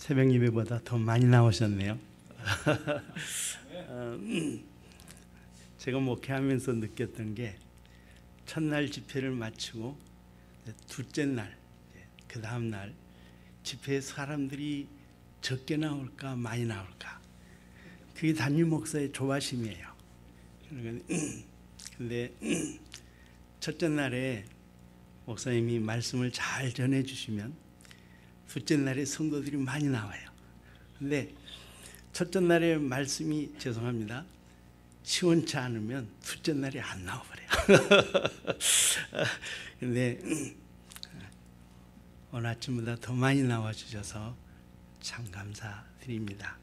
새벽 예배보다 더 많이 나오셨네요. 제가 목회하면서 느꼈던 게 첫날 집회를 마치고 둘째 날, 그 다음 날 집회에 사람들이 적게 나올까 많이 나올까, 그게 담임 목사의 조바심이에요. 근데 첫째 날에 목사님이 말씀을 잘 전해주시면 둘째 날에 성도들이 많이 나와요. 근데 첫째 날에 말씀이, 죄송합니다, 시원치 않으면 둘째 날에 안 나와버려요. 근데 오늘 아침보다 더 많이 나와주셔서 참 감사드립니다.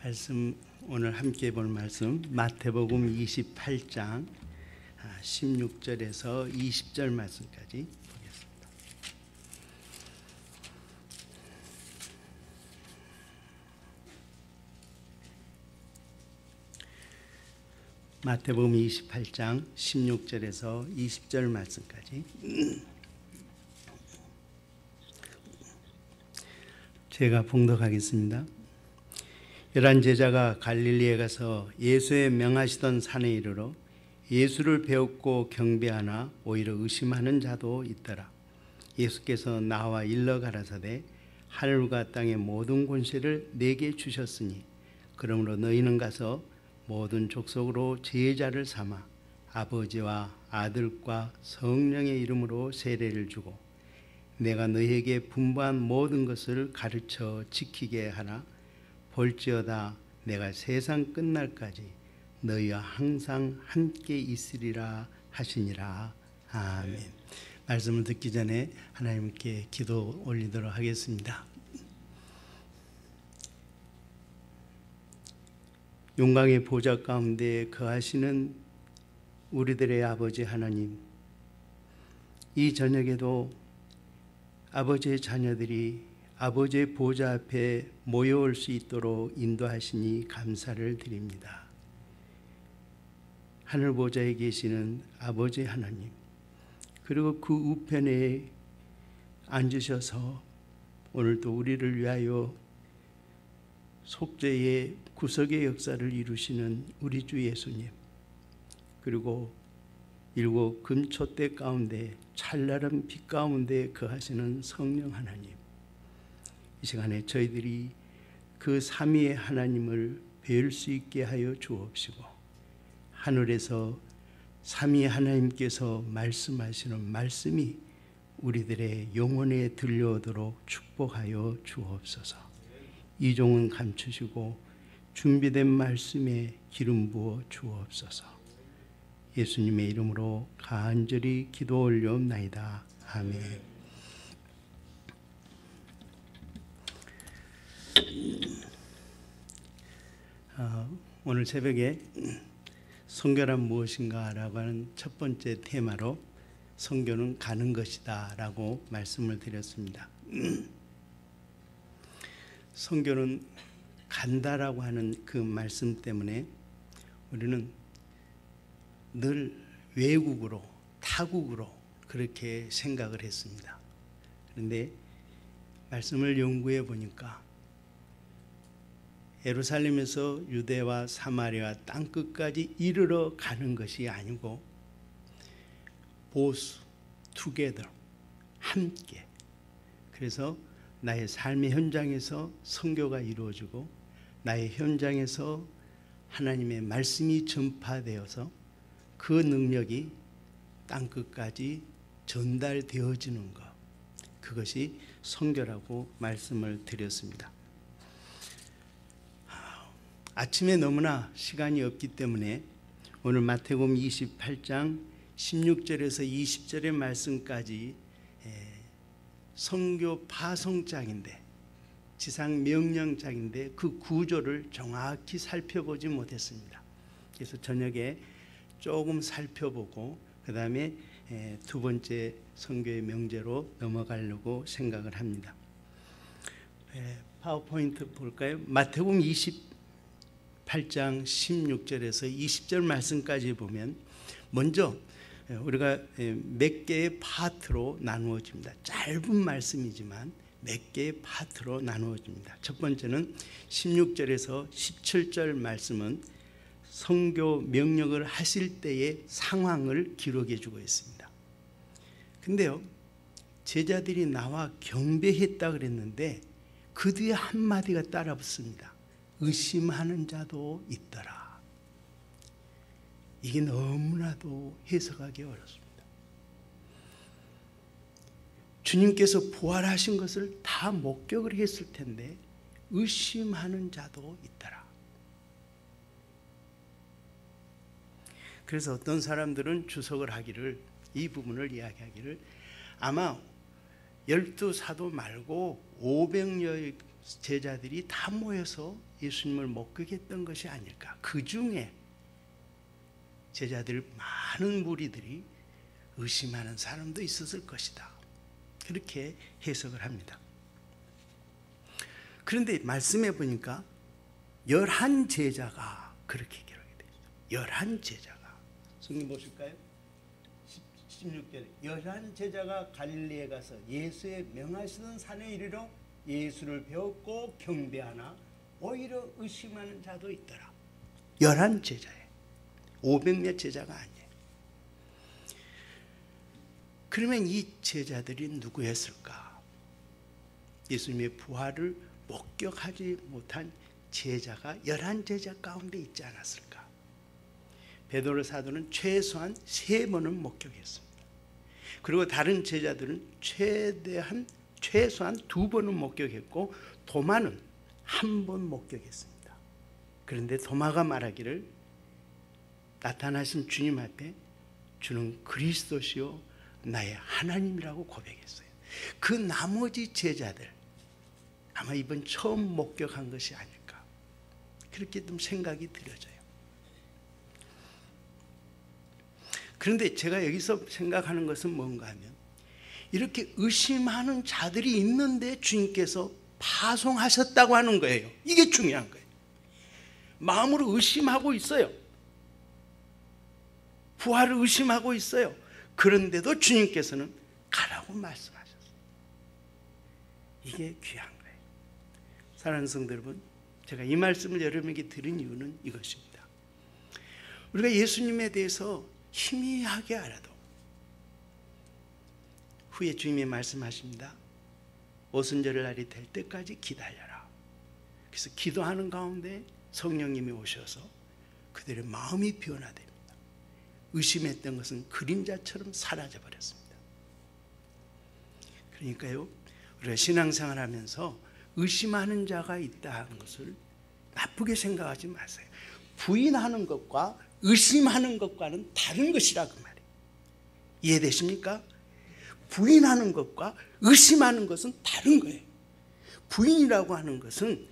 말씀, 오늘 함께 볼 말씀 마태복음 28장 16절에서 20절 말씀까지 보겠습니다. 마태복음 28장 16절에서 20절 말씀까지 제가 봉독하겠습니다. 11 제자가 갈릴리에 가서 예수의 명하시던 산에 이르러 예수를 배웠고 경배하나 오히려 의심하는 자도 있더라. 예수께서 나와 일러 가라사대 하늘과 땅의 모든 권세를 내게 주셨으니 그러므로 너희는 가서 모든 족속으로 제자를 삼아 아버지와 아들과 성령의 이름으로 세례를 주고 내가 너희에게 분부한 모든 것을 가르쳐 지키게 하라. 볼지어다 내가 세상 끝날까지 너희와 항상 함께 있으리라 하시니라. 아멘. 말씀을 듣기 전에 하나님께 기도 올리도록 하겠습니다. 영광의 보좌 가운데 거하시는 우리들의 아버지 하나님, 이 저녁에도 아버지의 자녀들이 아버지의 보좌 앞에 모여올 수 있도록 인도하시니 감사를 드립니다. 하늘 보좌에 계시는 아버지 하나님, 그리고 그 우편에 앉으셔서 오늘도 우리를 위하여 속죄의 구속의 역사를 이루시는 우리 주 예수님, 그리고 일곱 금초대 가운데 찬란한 빛 가운데 거하시는 성령 하나님, 이 시간에 저희들이 그 삼위의 하나님을 배울 수 있게 하여 주옵시고 하늘에서 삼위 하나님께서 말씀하시는 말씀이 우리들의 영혼에 들려오도록 축복하여 주옵소서. 이종은 감추시고 준비된 말씀에 기름 부어 주옵소서. 예수님의 이름으로 간절히 기도 올려옵나이다. 아멘. 오늘 새벽에 선교란 무엇인가 라고 하는 첫 번째 테마로 선교는 가는 것이다 라고 말씀을 드렸습니다. 선교는 간다라고 하는 그 말씀 때문에 우리는 늘 외국으로, 타국으로 그렇게 생각을 했습니다. 그런데 말씀을 연구해 보니까 예루살렘에서 유대와 사마리아 땅끝까지 이르러 가는 것이 아니고 보수, together, 함께, 그래서 나의 삶의 현장에서 선교가 이루어지고 나의 현장에서 하나님의 말씀이 전파되어서 그 능력이 땅끝까지 전달되어지는 것, 그것이 선교라고 말씀을 드렸습니다. 아침에 너무나 시간이 없기 때문에 오늘 마태복음 28장 16절에서 20절의 말씀까지 선교 파송장인데, 지상 명령장인데 그 구조를 정확히 살펴보지 못했습니다. 그래서 저녁에 조금 살펴보고 그 다음에 두 번째 선교의 명제로 넘어가려고 생각을 합니다. 파워포인트 볼까요? 마태복음 28장 16절에서 20절 말씀까지 보면 먼저 우리가 몇 개의 파트로 나누어집니다. 짧은 말씀이지만 몇 개의 파트로 나누어집니다. 첫 번째는 16절에서 17절 말씀은 선교 명령을 하실 때의 상황을 기록해 주고 있습니다. 근데요, 제자들이 나와 경배했다 그랬는데 그 뒤에 한마디가 따라 붙습니다. 의심하는 자도 있더라. 이게 너무나도 해석하기 어렵습니다. 주님께서 부활하신 것을 다 목격을 했을 텐데 의심하는 자도 있더라. 그래서 어떤 사람들은 주석을 하기를, 이 부분을 이야기하기를, 아마 12사도 말고 500여의 제자들이 다 모여서 예수님을 목격했던 것이 아닐까. 그 중에 제자들 많은 무리들이 의심하는 사람도 있었을 것이다. 그렇게 해석을 합니다. 그런데 말씀해 보니까 11제자가 그렇게 기록이 되어 있어요. 11제자가. 성경 보실까요? 16절에 11제자가 갈릴리에 가서 예수의 명하시던 산에 이르러 예수를 배웠고 경배하나 오히려 의심하는 자도 있더라. 11제자예요. 500몇 제자가 아니에요. 그러면 이 제자들이 누구였을까? 예수님의 부활을 목격하지 못한 제자가 11제자 가운데 있지 않았을까? 베드로 사도는 최소한 3번은 목격했습니다. 그리고 다른 제자들은 최소한 2번은 목격했고 도마는 1번 목격했습니다. 그런데 도마가 말하기를 나타나신 주님 앞에 주는 그리스도시요 나의 하나님이라고 고백했어요. 그 나머지 제자들 아마 이번 처음 목격한 것이 아닐까, 그렇게 좀 생각이 들어져요. 그런데 제가 여기서 생각하는 것은 뭔가 하면, 이렇게 의심하는 자들이 있는데 주님께서 파송하셨다고 하는 거예요. 이게 중요한 거예요. 마음으로 의심하고 있어요. 부활을 의심하고 있어요. 그런데도 주님께서는 가라고 말씀하셨어요. 이게 귀한 거예요. 사랑하는 성도 여러분, 제가 이 말씀을 여러분에게 드린 이유는 이것입니다. 우리가 예수님에 대해서 희미하게 알아도 후에 주님이 말씀하십니다. 오순절의 날이 될 때까지 기다려라. 그래서 기도하는 가운데 성령님이 오셔서 그들의 마음이 변화됩니다. 의심했던 것은 그림자처럼 사라져 버렸습니다. 그러니까요, 우리가 신앙생활 하면서 의심하는 자가 있다 하는 것을 나쁘게 생각하지 마세요. 부인하는 것과 의심하는 것과는 다른 것이라 그 말이에요. 이해되십니까? 부인하는 것과 의심하는 것은 다른 거예요. 부인이라고 하는 것은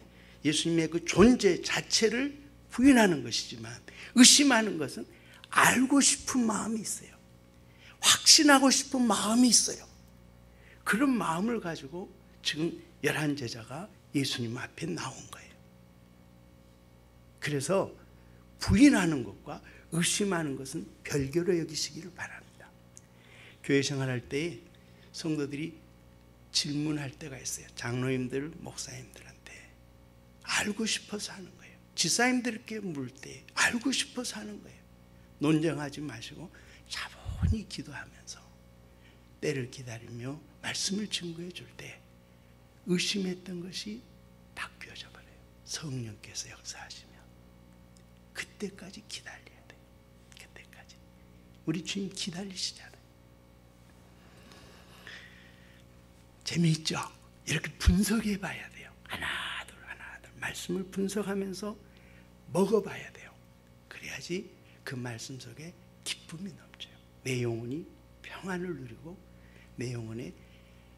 예수님의 그 존재 자체를 부인하는 것이지만, 의심하는 것은 알고 싶은 마음이 있어요. 확신하고 싶은 마음이 있어요. 그런 마음을 가지고 지금 11제자가 예수님 앞에 나온 거예요. 그래서 부인하는 것과 의심하는 것은 별개로 여기시기를 바랍니다. 교회 생활할 때 성도들이 질문할 때가 있어요. 장로님들, 목사님들한테 알고 싶어서 하는 거예요. 지사님들께 물 때 알고 싶어서 하는 거예요. 논쟁하지 마시고 차분히 기도하면서 때를 기다리며 말씀을 증거해 줄 때 의심했던 것이 바뀌어져 버려요. 성령께서 역사하시면 그때까지 기다려야 돼요. 그때까지. 우리 주님 기다리시잖아요. 재미있죠? 이렇게 분석해 봐야 돼요. 하나둘 말씀을 분석하면서 먹어봐야 돼요. 그래야지 그 말씀 속에 기쁨이 넘쳐요. 내 영혼이 평안을 누리고 내 영혼에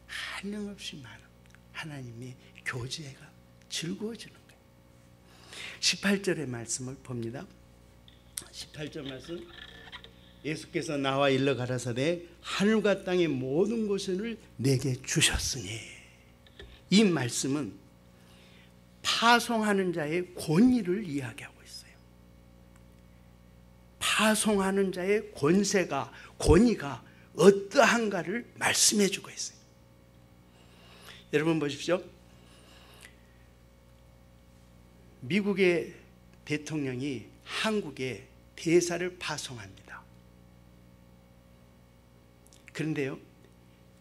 한량없이 많은 하나님의 교제가 즐거워지는 거예요. 18절의 말씀을 봅니다. 18절 말씀, 예수께서 나와 일러 가라사대 하늘과 땅의 모든 것을 내게 주셨으니, 이 말씀은 파송하는 자의 권위를 이야기하고 있어요. 파송하는 자의 권위가 어떠한가를 말씀해 주고 있어요. 여러분 보십시오. 미국의 대통령이 한국에 대사를 파송합니다. 그런데요,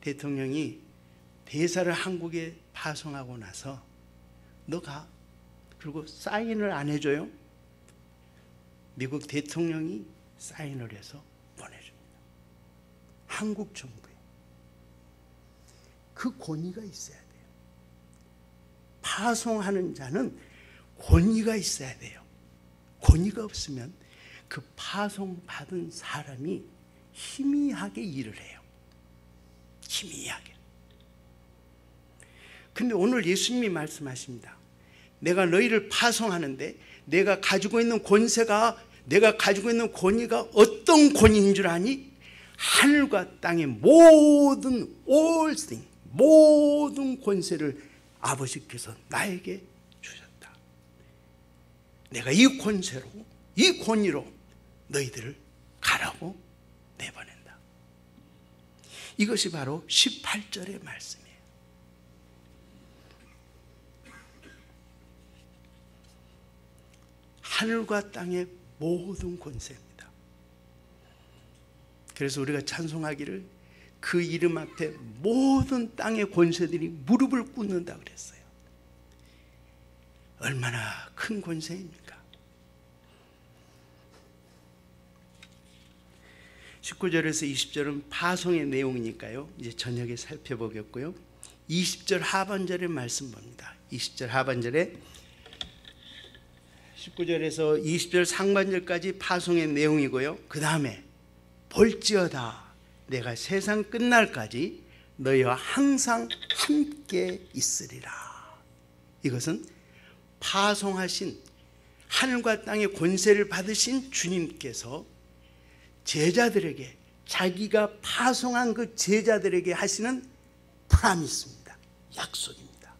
대통령이 대사를 한국에 파송하고 나서 너 가. 그리고 사인을 안 해줘요. 미국 대통령이 사인을 해서 보내줍니다. 한국 정부에. 그 권위가 있어야 돼요. 파송하는 자는 권위가 있어야 돼요. 권위가 없으면 그 파송받은 사람이 희미하게 일을 해요. 희미하게. 근데 오늘 예수님이 말씀하십니다. 내가 너희를 파송하는데 내가 가지고 있는 권세가, 내가 가지고 있는 권위가 어떤 권위인 줄 아니? 하늘과 땅의 모든 all thing, 모든 권세를 아버지께서 나에게 주셨다. 내가 이 권세로, 이 권위로 너희들을 가라고 내보낸다. 이것이 바로 18절의 말씀이에요. 하늘과 땅의 모든 권세입니다. 그래서 우리가 찬송하기를 그 이름 앞에 모든 땅의 권세들이 무릎을 꿇는다 그랬어요. 얼마나 큰 권세입니까? 19절에서 20절은 파송의 내용이니까요. 이제 저녁에 살펴보겠고요. 20절 하반절의 말씀 봅니다. 20절 하반절에 19절에서 20절 상반절까지 파송의 내용이고요. 그 다음에 볼지어다 내가 세상 끝날까지 너희와 항상 함께 있으리라. 이것은 파송하신 하늘과 땅의 권세를 받으신 주님께서 제자들에게, 자기가 파송한 그 제자들에게 하시는 프라미스입니다. 약속입니다.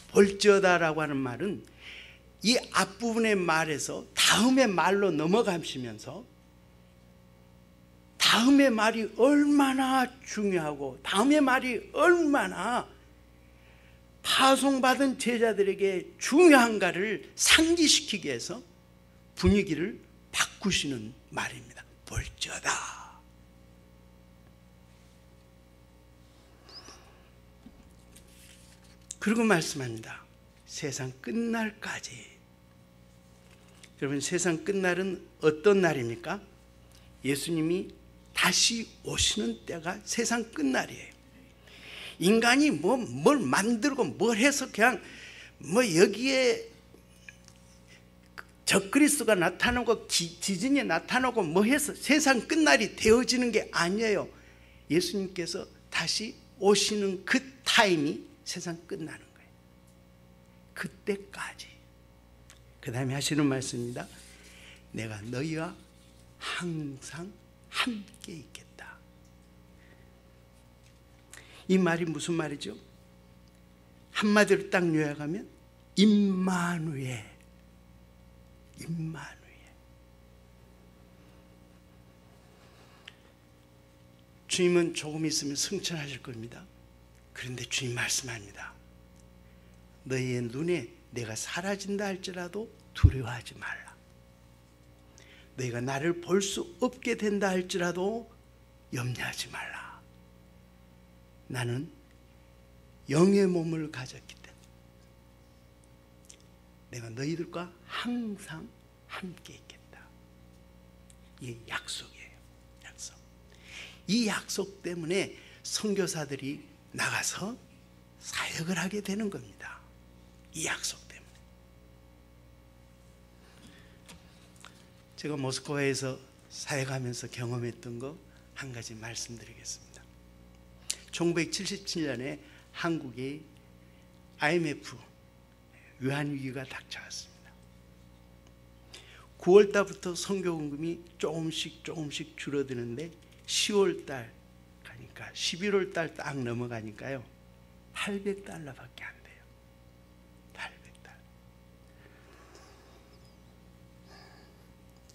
볼지어다라고 하는 말은 이 앞부분의 말에서 다음의 말로 넘어가시면서 다음의 말이 얼마나 중요하고 다음의 말이 얼마나 파송받은 제자들에게 중요한가를 상기시키기 위해서 분위기를 바꾸시는 말입니다. 볼지어다. 그리고 말씀합니다. 세상 끝날까지. 여러분, 세상 끝날은 어떤 날입니까? 예수님이 다시 오시는 때가 세상 끝날이에요. 인간이 뭘 만들고 뭘 해서 그냥 여기에 적그리스도가 나타나고 지진이 나타나고 해서 세상 끝날이 되어지는 게 아니에요. 예수님께서 다시 오시는 그 타임이 세상 끝나는 거예요. 그때까지. 그 다음에 하시는 말씀입니다. 내가 너희와 항상 함께 있겠다. 이 말이 무슨 말이죠? 한마디로 딱 요약하면 임마누엘. 임마누엘. 주님은 조금 있으면 승천하실 겁니다. 그런데 주님 말씀합니다. 너희의 눈에 내가 사라진다 할지라도 두려워하지 말라. 너희가 나를 볼 수 없게 된다 할지라도 염려하지 말라. 나는 영의 몸을 가졌기 때문에 내가 너희들과 항상 함께 있겠다. 이게 약속이에요. 약속. 이 약속 때문에 선교사들이 나가서 사역을 하게 되는 겁니다. 이 약속 때문에. 제가 모스크바에서 사역하면서 경험했던 거 한 가지 말씀드리겠습니다. 1977년에 한국이 IMF 외환위기가 닥쳐왔습니다. 9월달부터 선교금이 조금씩 줄어드는데 10월달 가니까 11월달 딱 넘어가니까요 800달러밖에 안 돼요. 800달러.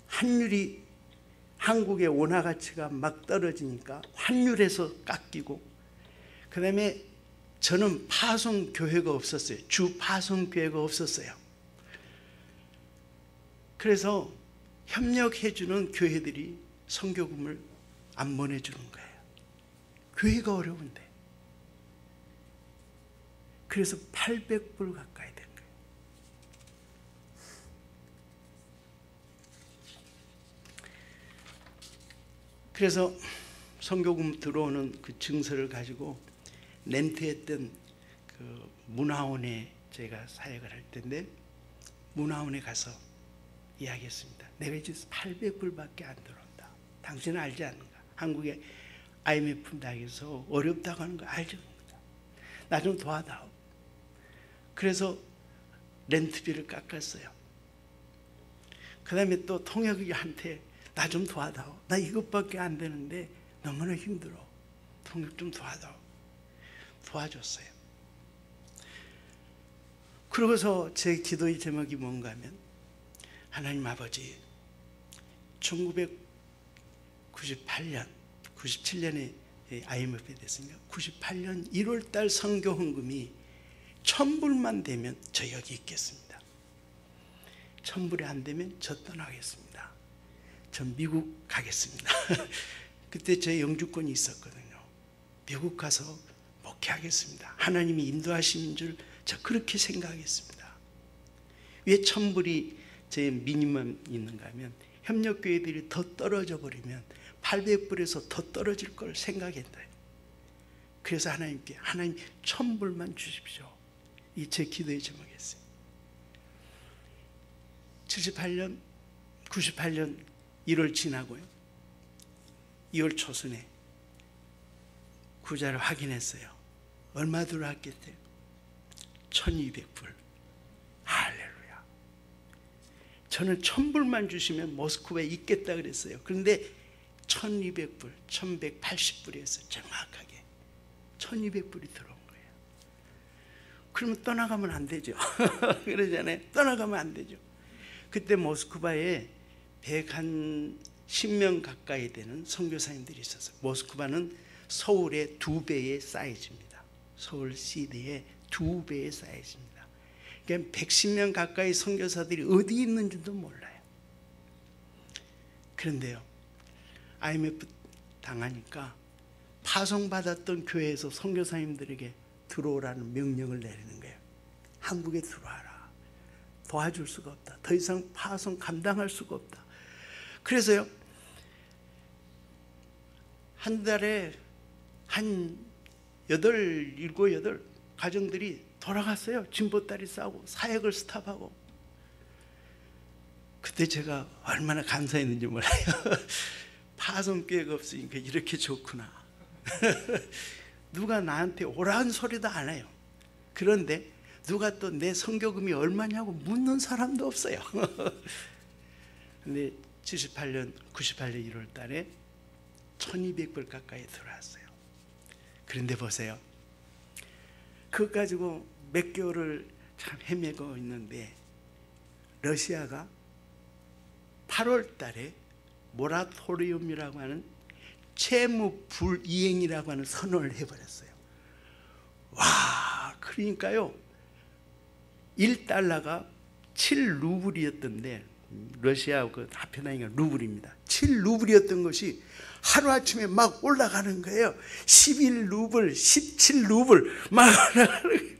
환율이 한국의 원화 가치가 막 떨어지니까 환율에서 깎이고 그 다음에 저는 파송교회가 없었어요. 주 파송교회가 없었어요. 그래서 협력해주는 교회들이 선교금을 안 보내주는 거예요. 교회가 어려운데. 그래서 800불 가까이 된 거예요. 그래서 선교금 들어오는 그 증서를 가지고 렌트했던 그 문화원에 제가 사역을 할 텐데, 문화원에 가서 이야기했습니다. 내가 이제 800불밖에 안 들어온다. 당신은 알지 않는가? 한국에 IMF 당해서 어렵다고 하는 거 알죠? 나 좀 도와다오. 그래서 렌트비를 깎았어요. 그 다음에 또 통역한테 나 좀 도와다오. 나 이것밖에 안 되는데 너무나 힘들어. 통역 좀 도와다오. 도와줬어요. 그러고서 제 기도의 제목이 뭔가 하면, 하나님 아버지, 1998년, 97년에 IMF에 됐으니까 98년 1월달 선교 헌금이 1000불만 되면 저 여기 있겠습니다. 1000불이 안 되면 저 떠나겠습니다. 전 미국 가겠습니다. 그때 제 영주권이 있었거든요. 미국 가서 목회하겠습니다. 하나님이 인도하시는 줄 저 그렇게 생각했습니다. 왜 1000불이 제 미니멈 있는가 하면, 협력교회들이 더 떨어져 버리면 800불에서 더 떨어질 걸 생각했다. 그래서 하나님께, 하나님 1000불만 주십시오. 이 제 기도의 제목이었어요. 98년, 98년 1월 지나고요. 2월 초순에 구자를 확인했어요. 얼마 들어왔겠대요? 1200불. 할렐루야. 저는 1000불만 주시면 모스크바에 있겠다 그랬어요. 그런데 1200불, 1180불이었어요. 정확하게 1200불이 들어온 거예요. 그러면 떠나가면 안 되죠. 그러잖아요. 떠나가면 안 되죠. 그때 모스크바에 110명 가까이 되는 선교사님들이 있었어요. 모스크바는 서울의 2배의 사이즈입니다. 서울 시대의 2배의 사이즈입니다. 그러니까 110명 가까이 선교사들이 어디 있는지도 몰라요. 그런데요, IMF 당하니까 파송받았던 교회에서 선교사님들에게 들어오라는 명령을 내리는 거예요. 한국에 들어와라. 도와줄 수가 없다. 더 이상 파송 감당할 수가 없다. 그래서요, 한 달에 한 8 가정들이 돌아갔어요. 진보다리 싸고 사역을 스탑하고. 그때 제가 얼마나 감사했는지 몰라요. 파송교회가 없으니까 이렇게 좋구나. 누가 나한테 오라는 소리도 안 해요. 그런데 누가 또 내 선교금이 얼마냐고 묻는 사람도 없어요. 근데 98년 1월 달에 1200불 가까이 들어왔어요. 그런데 보세요. 그것 가지고 몇 개월을 참 헤매고 있는데, 러시아가 8월 달에 모라토리움이라고 하는 채무 불이행이라고 하는 선언을 해버렸어요. 와, 그러니까요, 1달러가 7루블이었던데, 러시아 그 화폐나니까 루블입니다. 7루블이었던 것이 하루아침에 막 올라가는 거예요. 11루블, 17루블 막 올라가는 거예요.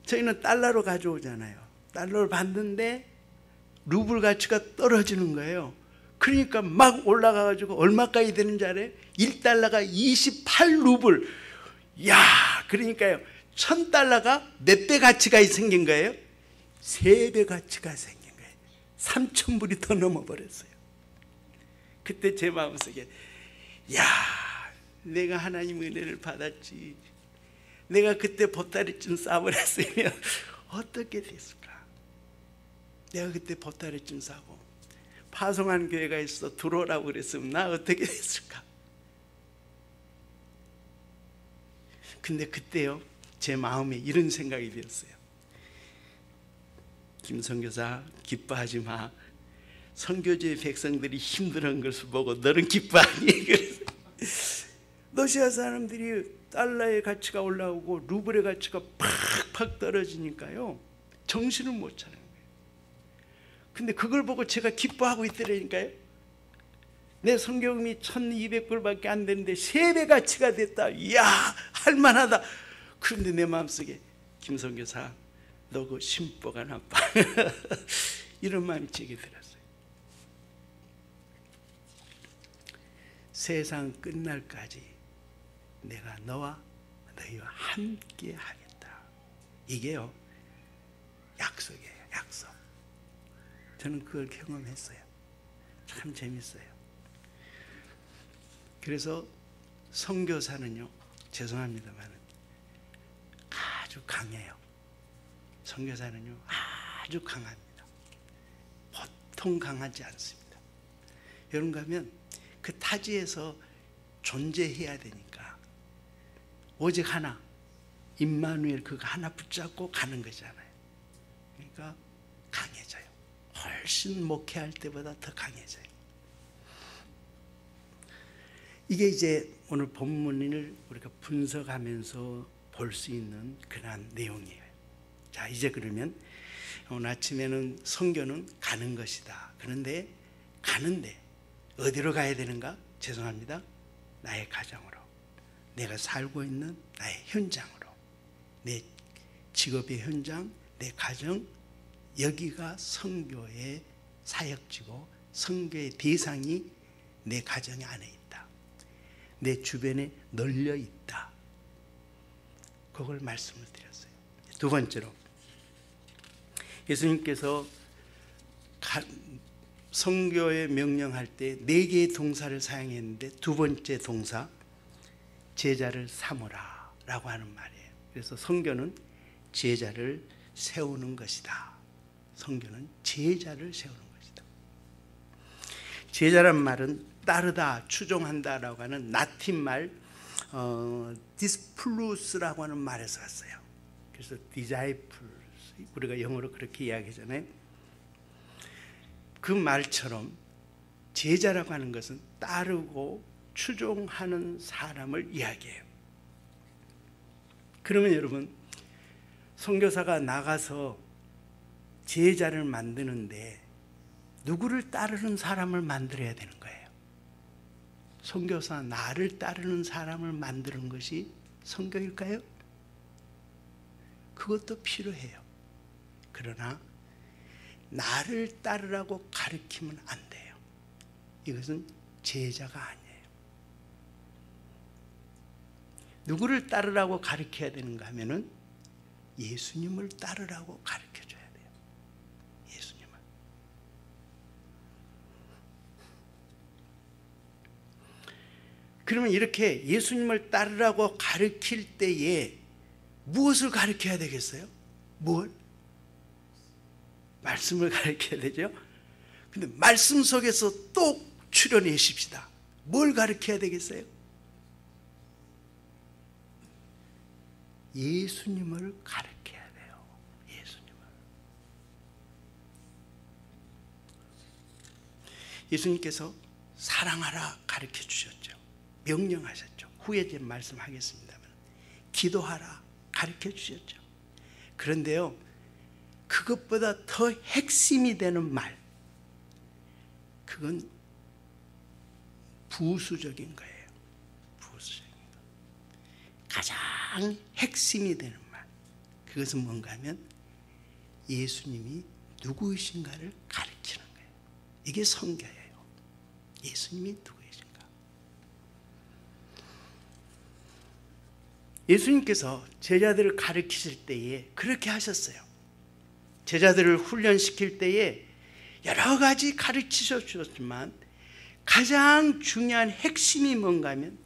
저희는 달러로 가져오잖아요. 달러를 받는데 루블 가치가 떨어지는 거예요. 그러니까 막 올라가가지고 얼마까지 되는지 알아요? 1달러가 28루블. 야, 그러니까요, 1000달러가 몇 배 가치가 생긴 거예요? 3배 가치가 생긴 거예요. 3000불이 더 넘어버렸어요. 그때 제 마음속에, 야, 내가 하나님 은혜를 받았지. 내가 그때 보따리쯤 싸버렸으면 어떻게 됐을까? 내가 그때 보따리쯤 싸고 파송한 교회가 있어 들어오라고 그랬으면 나 어떻게 됐을까? 근데 그때요, 제 마음에 이런 생각이 들었어요. 김 선교사, 기뻐하지 마. 선교지의 백성들이 힘들어한 것을 보고 너는 기뻐하니? 그래서 러시아 사람들이 달러의 가치가 올라오고 루블의 가치가 팍팍 떨어지니까요, 정신을 못 차려요. 근데 그걸 보고 제가 기뻐하고 있더라니까요. 내 성경음이 1200불밖에 안 되는데 3배 가치가 됐다. 이야, 할만하다. 그런데 내 마음속에 김선교사, 너 그 심보가 나빠. 이런 마음이 제게 들었어요. 세상 끝날까지 내가 너와 너희와 함께 하겠다. 이게요, 약속이에요. 약속. 저는 그걸 경험했어요. 참 재밌어요. 그래서 선교사는요, 죄송합니다만 아주 강해요. 선교사는요, 아주 강합니다. 보통 강하지 않습니다. 여러분 가면 그 타지에서 존재해야 되니까 오직 하나, 임마누엘, 그거 하나 붙잡고 가는 거잖아요. 그러니까 강해져요. 훨씬 목회할 때보다 더 강해져요. 이게 이제 오늘 본문을 우리가 분석하면서 볼 수 있는 그런 내용이에요. 자, 이제 그러면 오늘 아침에는 선교는 가는 것이다. 그런데 가는데 어디로 가야 되는가? 죄송합니다. 나의 가정으로, 내가 살고 있는 나의 현장으로, 내 직업의 현장, 내 가정, 여기가 선교의 사역지고 선교의 대상이 내 가정 안에 있다. 내 주변에 널려 있다. 그걸 말씀을 드렸어요. 두 번째로, 예수님께서 선교에 명령할 때 4개의 동사를 사용했는데 두 번째 동사, 제자를 삼으라 라고 하는 말이에요. 그래서 선교는 제자를 세우는 것이다. 선교는 제자를 세우는 것이다. 제자란 말은 따르다, 추종한다 라고 하는 라틴 말 디스플루스라고 하는 말에서 왔어요. 그래서 디자이플, 우리가 영어로 그렇게 이야기하잖아요. 그 말처럼 제자라고 하는 것은 따르고 추종하는 사람을 이야기해요. 그러면 여러분, 선교사가 나가서 제자를 만드는데 누구를 따르는 사람을 만들어야 되는 거예요. 선교사, 나를 따르는 사람을 만드는 것이 선교일까요? 그것도 필요해요. 그러나 나를 따르라고 가르치면 안 돼요. 이것은 제자가 아니에요. 누구를 따르라고 가르쳐야 되는가 하면은 예수님을 따르라고 가르쳐줘야 돼요. 예수님을. 그러면 이렇게 예수님을 따르라고 가르칠 때에 무엇을 가르쳐야 되겠어요? 뭘? 말씀을 가르쳐야 되죠. 근데 말씀 속에서 또 추려내십시다. 뭘 가르쳐야 되겠어요? 예수님을 가르쳐야 돼요. 예수님을. 예수님께서 사랑하라 가르쳐 주셨죠. 명령하셨죠. 후에 제 말씀하겠습니다만, 기도하라 가르쳐 주셨죠. 그런데요, 그것보다 더 핵심이 되는 말, 그건 부수적인 거예요. 부수적인 거. 가장 핵심이 되는 말, 그것은 뭔가 하면 예수님이 누구이신가를 가르치는 거예요. 이게 선교예요. 예수님이 누구이신가. 예수님께서 제자들을 가르치실 때에 그렇게 하셨어요. 제자들을 훈련시킬 때에 여러 가지 가르치셔 주셨지만 가장 중요한 핵심이 뭔가 하면,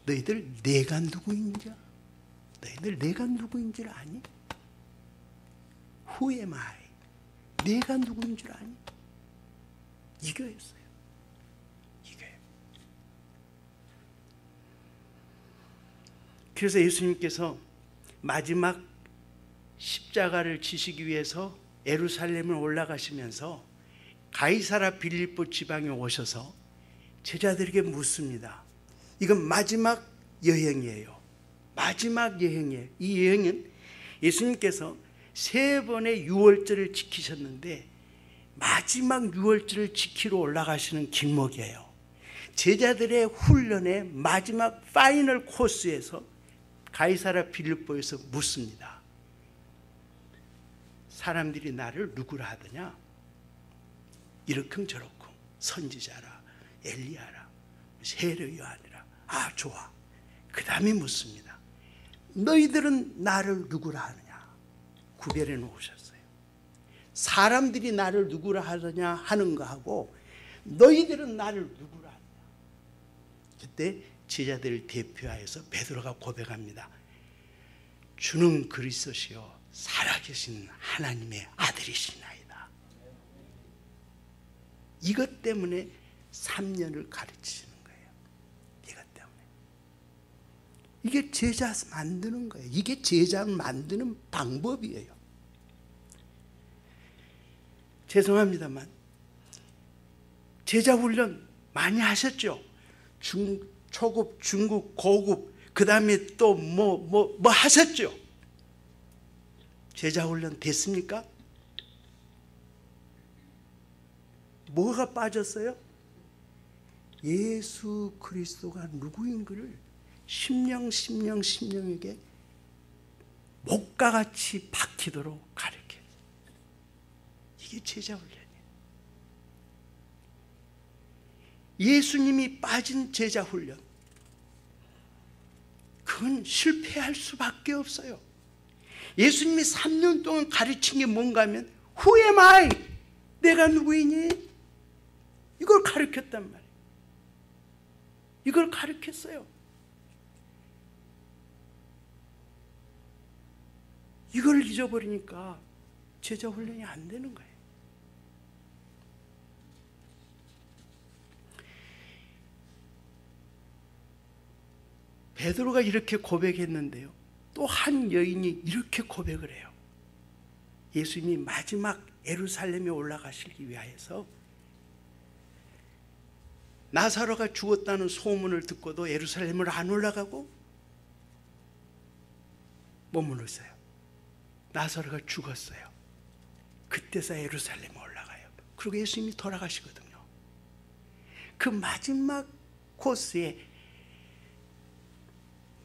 너희들 내가 누구인지, 너희들 내가 누구인지를 아니? Who am I? 내가 누구인 줄 아니? 이거였어요. 이거예요. 그래서 예수님께서 마지막 십자가를 지시기 위해서 예루살렘을 올라가시면서 가이사라 빌립보 지방에 오셔서 제자들에게 묻습니다. 이건 마지막 여행이에요. 마지막 여행이에요. 이 여행은 예수님께서 3번의 유월절을 지키셨는데 마지막 유월절을 지키러 올라가시는 길목이에요. 제자들의 훈련의 마지막 파이널 코스에서 가이사랴 빌립보에서 묻습니다. 사람들이 나를 누구라 하더냐? 이렇쿵 저렇쿵 선지자라, 엘리야라, 세례 요한이라. 아, 좋아. 그 다음에 묻습니다. 너희들은 나를 누구라 하느냐? 구별해 놓으셨어요. 사람들이 나를 누구라 하느냐 하는 거하고 너희들은 나를 누구라 하느냐. 그때 제자들을 대표하여서 베드로가 고백합니다. 주는 그리스도시요 살아계신 하나님의 아들이시나이다. 이것 때문에 3년을 가르치시는 거예요. 이것 때문에. 이게 제자 만드는 거예요. 이게 제자를 만드는 방법이에요. 죄송합니다만 제자 훈련 많이 하셨죠? 초급, 중급, 고급, 그 다음에 또 뭐 하셨죠? 제자 훈련 됐습니까? 뭐가 빠졌어요? 예수 그리스도가 누구인가를 심령에게 목과같이 박히도록 가르쳐요. 이게 제자 훈련이에요. 예수님이 빠진 제자 훈련, 그건 실패할 수밖에 없어요. 예수님이 3년 동안 가르친 게 뭔가 하면 Who am I? 내가 누구이니? 이걸 가르쳤단 말이에요. 이걸 가르쳤어요. 이걸 잊어버리니까 제자 훈련이 안 되는 거예요. 베드로가 이렇게 고백했는데요. 또 한 여인이 이렇게 고백을 해요. 예수님이 마지막 예루살렘에 올라가시기 위하여서 나사로가 죽었다는 소문을 듣고도 예루살렘을 안 올라가고 머물렀어요. 나사로가 죽었어요. 그때서 예루살렘에 올라가요. 그리고 예수님이 돌아가시거든요. 그 마지막 코스에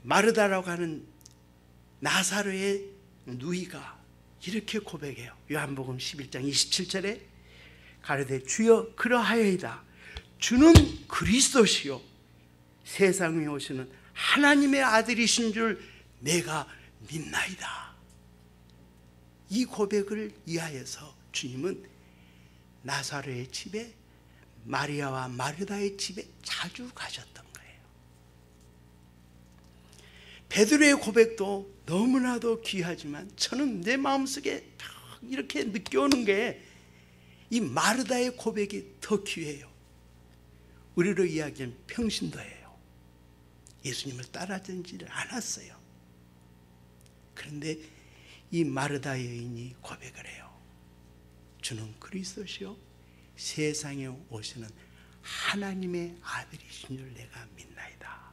마르다라고 하는 나사로의 누이가 이렇게 고백해요. 요한복음 11장 27절에 가로되 주여 그러하여이다. 주는 그리스도시요 세상에 오시는 하나님의 아들이신 줄 내가 믿나이다. 이 고백을 이하여서 주님은 나사로의 집에 마리아와 마르다의 집에 자주 가셨던 거예요. 베드로의 고백도 너무나도 귀하지만 저는 내 마음속에 이렇게 느껴오는 게 이 마르다의 고백이 더 귀해요. 우리로 이야기하면 평신도예요. 예수님을 따라다니지를 않았어요. 그런데 이 마르다 여인이 고백을 해요. 주는 그리스도시요 세상에 오시는 하나님의 아들이신 줄 내가 믿나이다.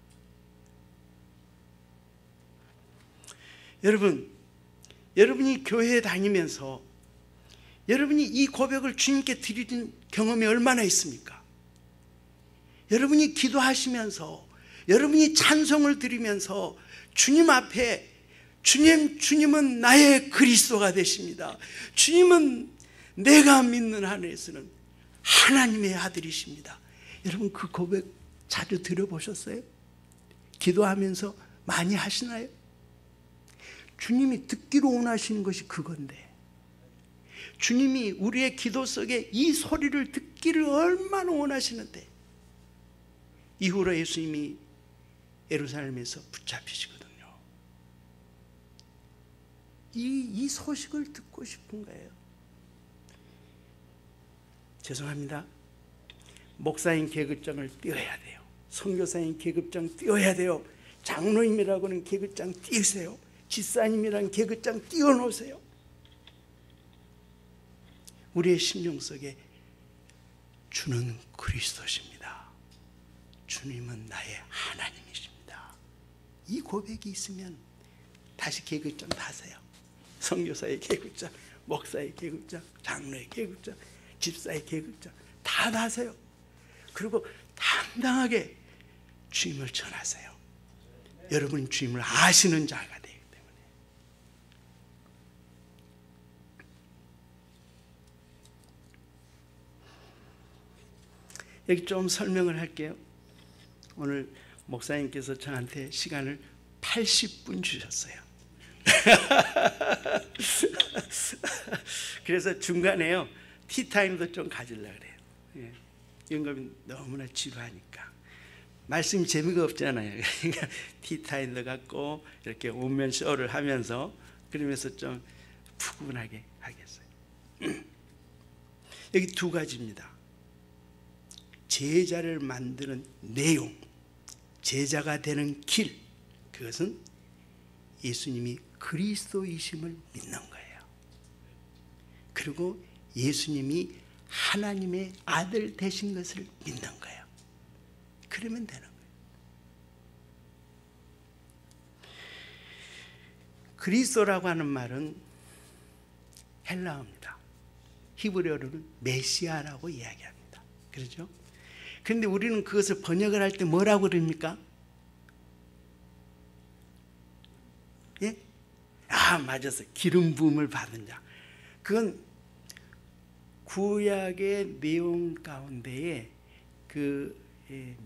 여러분이 교회에 다니면서 여러분이 이 고백을 주님께 드리는 경험이 얼마나 있습니까? 여러분이 기도하시면서 여러분이 찬송을 드리면서 주님 앞에 주님은 나의 그리스도가 되십니다. 주님은 내가 믿는 한에서는 하나님의 아들이십니다. 여러분 그 고백 자주 들어보셨어요? 기도하면서 많이 하시나요? 주님이 듣기로 원하시는 것이 그건데 주님이 우리의 기도 속에 이 소리를 듣기를 얼마나 원하시는데 이후로 예수님이 예루살렘에서 붙잡히시거든요. 이 소식을 듣고 싶은 거예요. 죄송합니다. 목사인 계급장을 띄워야 돼요. 선교사인 계급장 띄워야 돼요. 장로님이라고는 계급장 띄우세요. 집사님이란 계급장 띄워놓으세요. 우리의 심령 속에 주는 그리스도십니다. 주님은 나의 하나님이십니다. 이 고백이 있으면 다시 계급장 다세요. 선교사의 계급장, 목사의 계급장, 장로의 계급장, 집사의 계급장 다 다세요. 그리고 당당하게 주님을 전하세요. 여러분이 주님을 아시는 자가 되기 때문에. 여기 좀 설명을 할게요. 오늘 목사님께서 저한테 시간을 80분 주셨어요. 그래서 중간에요 티타임도 좀 가지려고 그래요. 예. 영감이 너무나 지루하니까 말씀이 재미가 없잖아요. 그러니까 티타임도 갖고 이렇게 온면 쇼를 하면서 그러면서 좀 푸근하게 하겠어요. 여기 두 가지입니다. 제자를 만드는 내용, 제자가 되는 길, 그것은 예수님이 그리스도이심을 믿는 거예요. 그리고 예수님이 하나님의 아들 되신 것을 믿는 거예요. 그러면 되는 거예요. 그리스도라고 하는 말은 헬라어입니다. 히브리어로는 메시아라고 이야기합니다. 그렇죠? 그런데 우리는 그것을 번역을 할 때 뭐라고 그럽니까? 예? 아, 맞았어. 기름 부음을 받은 자. 그건 구약의 내용 가운데에 그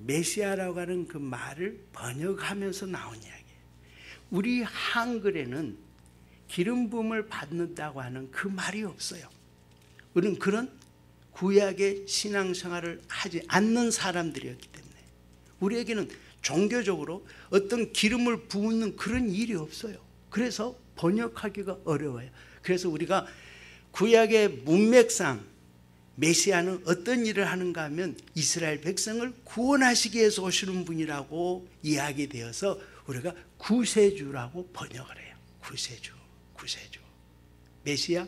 메시아라고 하는 그 말을 번역하면서 나온 이야기예요. 우리 한글에는 기름 부음을 받는다고 하는 그 말이 없어요. 우리는 그런 구약의 신앙생활을 하지 않는 사람들이었기 때문에 우리에게는 종교적으로 어떤 기름을 부는 그런 일이 없어요. 그래서 번역하기가 어려워요. 그래서 우리가 구약의 문맥상 메시아는 어떤 일을 하는가 하면 이스라엘 백성을 구원하시기 위해서 오시는 분이라고 이야기되어서 우리가 구세주라고 번역을 해요. 구세주, 구세주. 메시아,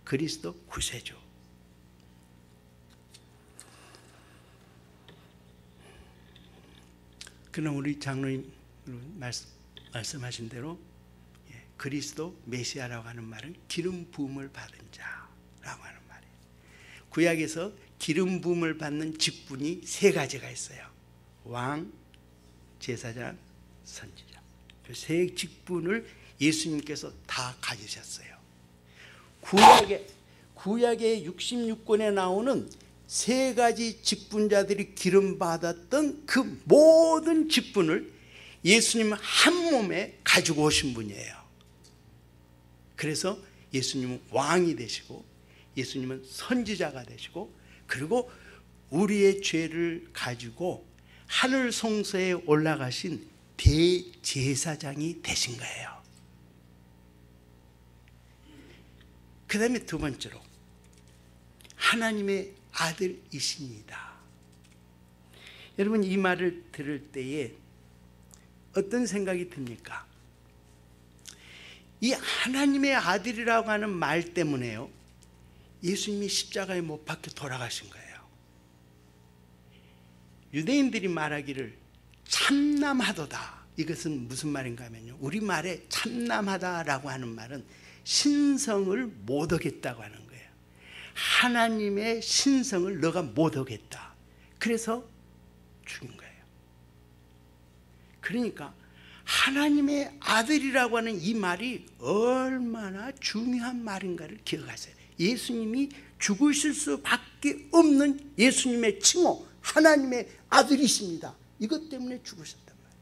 그리스도, 구세주. 그럼 우리 장로님 말씀하신 대로 그리스도 메시아라고 하는 말은 기름 부음을 받은 자라고 하는 말이에요. 구약에서 기름 부음을 받는 직분이 세 가지가 있어요. 왕, 제사장, 선지자. 그 세 직분을 예수님께서 다 가지셨어요. 구약의 66권에 나오는 세 가지 직분자들이 기름 받았던 그 모든 직분을 예수님 한 몸에 가지고 오신 분이에요. 그래서 예수님은 왕이 되시고 예수님은 선지자가 되시고 그리고 우리의 죄를 가지고 하늘 성소에 올라가신 대제사장이 되신 거예요. 그 다음에 두 번째로 하나님의 아들이십니다. 여러분 이 말을 들을 때에 어떤 생각이 듭니까? 이 하나님의 아들이라고 하는 말 때문에요 예수님이 십자가에 못 박혀 돌아가신 거예요. 유대인들이 말하기를 참남하도다. 이것은 무슨 말인가 하면요 우리말에 참남하다라고 하는 말은 신성을 못 얻겠다고 하는 거예요. 하나님의 신성을 너가 못 얻겠다. 그래서 죽인 거예요. 그러니까 하나님의 아들이라고 하는 이 말이 얼마나 중요한 말인가를 기억하세요. 예수님이 죽으실 수밖에 없는 예수님의 칭호 하나님의 아들이십니다. 이것 때문에 죽으셨단 말이에요.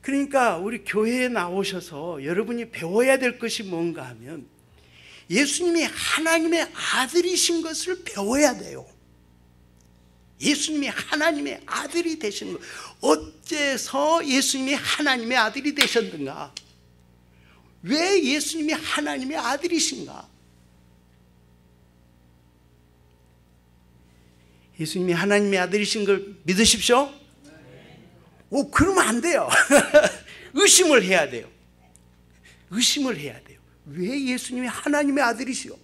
그러니까 우리 교회에 나오셔서 여러분이 배워야 될 것이 뭔가 하면 예수님이 하나님의 아들이신 것을 배워야 돼요. 예수님이 하나님의 아들이 되신 것. 어째서 예수님이 하나님의 아들이 되셨는가? 왜 예수님이 하나님의 아들이신가? 예수님이 하나님의 아들이신 걸 믿으십시오? 오, 그러면 안 돼요. 의심을 해야 돼요. 의심을 해야 돼요. 왜 예수님이 하나님의 아들이시오?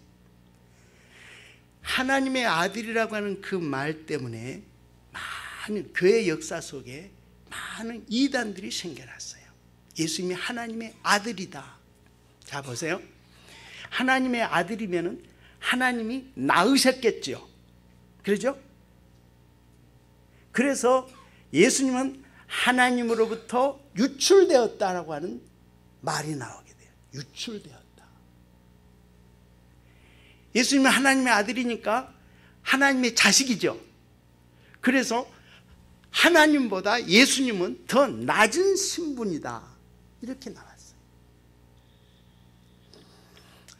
하나님의 아들이라고 하는 그 말 때문에 많은 교회 역사 속에 많은 이단들이 생겨났어요. 예수님이 하나님의 아들이다. 자, 보세요. 하나님의 아들이면은 하나님이 낳으셨겠죠. 그러죠? 그래서 예수님은 하나님으로부터 유출되었다라고 하는 말이 나오게 돼요. 유출되었다. 예수님은 하나님의 아들이니까 하나님의 자식이죠. 그래서 하나님보다 예수님은 더 낮은 신분이다. 이렇게 나왔어요.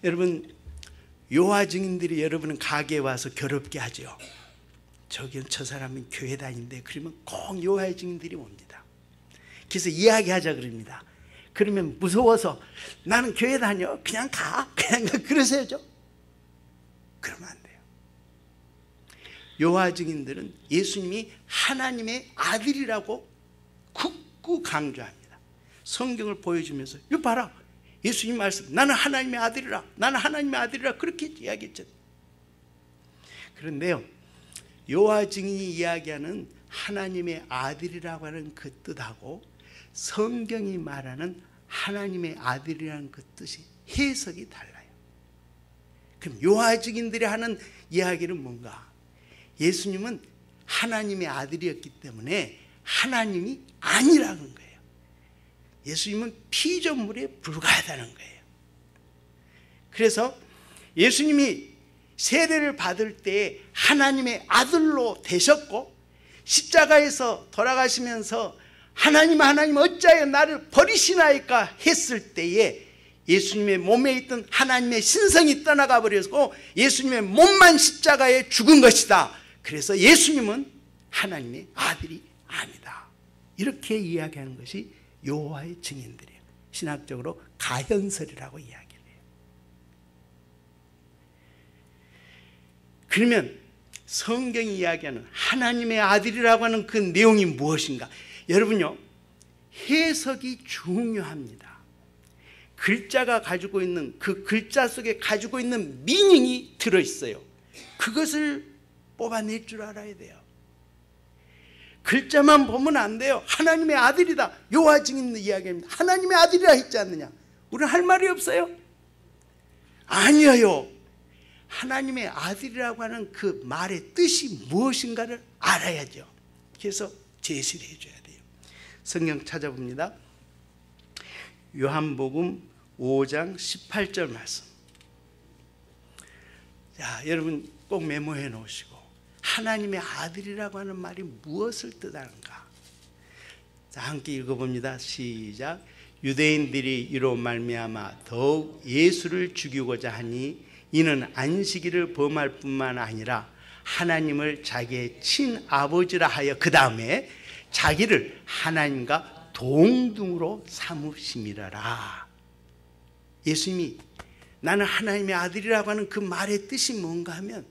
여러분, 요한 증인들이 여러분 가게에 와서 괴롭게 하죠. 저 사람은 교회 다니는데, 그러면 꼭 요한 증인들이 옵니다. 그래서 이야기하자 그럽니다. 그러면 무서워서 나는 교회 다녀, 그냥 가, 그러세요죠. 그러면 안 돼요. 요한 증인들은 예수님이 하나님의 아들이라고 굳고 강조합니다. 성경을 보여주면서 이거 봐라, 예수님 말씀, 나는 하나님의 아들이라, 나는 하나님의 아들이라, 그렇게 이야기했죠. 그런데요, 요한 증인이 이야기하는 하나님의 아들이라고 하는 그 뜻하고 성경이 말하는 하나님의 아들이라는 그 뜻이 해석이 달라요. 그럼 요한 증인들이 하는 이야기는 뭔가? 예수님은 하나님의 아들이었기 때문에 하나님이 아니라는 거예요. 예수님은 피조물에 불과하다는 거예요. 그래서 예수님이 세례를 받을 때 하나님의 아들로 되셨고, 십자가에서 돌아가시면서 하나님 어찌하여 나를 버리시나이까 했을 때에 예수님의 몸에 있던 하나님의 신성이 떠나가 버렸고 예수님의 몸만 십자가에 죽은 것이다. 그래서 예수님은 하나님의 아들이 아니다. 이렇게 이야기하는 것이 여호와의 증인들이에요. 신학적으로 가현설이라고 이야기를 해요. 그러면 성경이 이야기하는 하나님의 아들이라고 하는 그 내용이 무엇인가? 여러분요, 해석이 중요합니다. 글자가 가지고 있는 그 글자 속에 가지고 있는 미닝이 들어있어요. 그것을 뽑아낼 줄 알아야 돼요. 글자만 보면 안 돼요. 하나님의 아들이다. 요한 증인 이야기입니다. 하나님의 아들이라 했지 않느냐? 우리는 할 말이 없어요? 아니에요. 하나님의 아들이라고 하는 그 말의 뜻이 무엇인가를 알아야죠. 그래서 제시를 해줘야 돼요. 성경 찾아봅니다. 요한복음 5장 18절 말씀. 자, 여러분 꼭 메모해 놓으시고, 하나님의 아들이라고 하는 말이 무엇을 뜻하는가? 자, 함께 읽어봅니다. 시작. 유대인들이 이로 말미암아 더욱 예수를 죽이고자 하니 이는 안식일을 범할 뿐만 아니라 하나님을 자기의 친아버지라 하여 그 다음에 자기를 하나님과 동등으로 삼으심이라라. 예수님이 나는 하나님의 아들이라고 하는 그 말의 뜻이 뭔가 하면,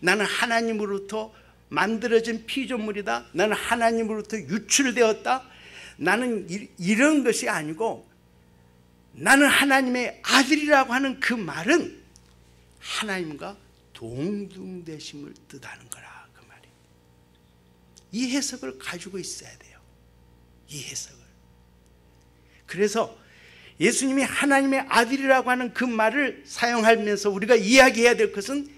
나는 하나님으로부터 만들어진 피조물이다, 나는 하나님으로부터 유출되었다, 나는 이런 것이 아니고 나는 하나님의 아들이라고 하는 그 말은 하나님과 동등되심을 뜻하는 거라, 그 말이에요. 이 해석을 가지고 있어야 돼요. 이 해석을. 그래서 예수님이 하나님의 아들이라고 하는 그 말을 사용하면서 우리가 이야기해야 될 것은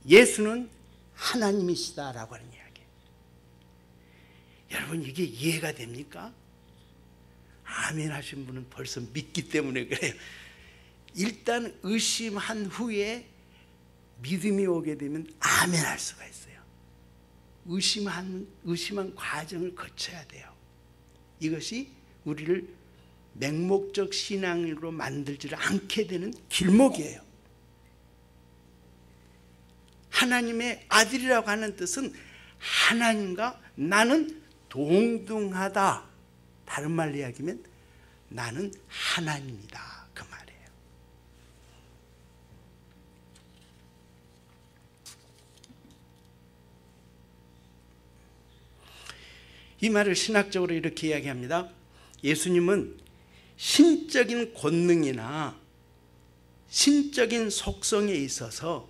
예수는 하나님이시다라고 하는 이야기예요. 여러분, 이게 이해가 됩니까? 아멘 하신 분은 벌써 믿기 때문에 그래요. 일단 의심한 후에 믿음이 오게 되면 아멘 할 수가 있어요. 의심한 과정을 거쳐야 돼요. 이것이 우리를 맹목적 신앙으로 만들지 않게 되는 길목이에요. 하나님의 아들이라고 하는 뜻은 하나님과 나는 동등하다. 다른 말로 이야기하면 나는 하나님이다, 그 말이에요. 이 말을 신학적으로 이렇게 이야기합니다. 예수님은 신적인 권능이나 신적인 속성에 있어서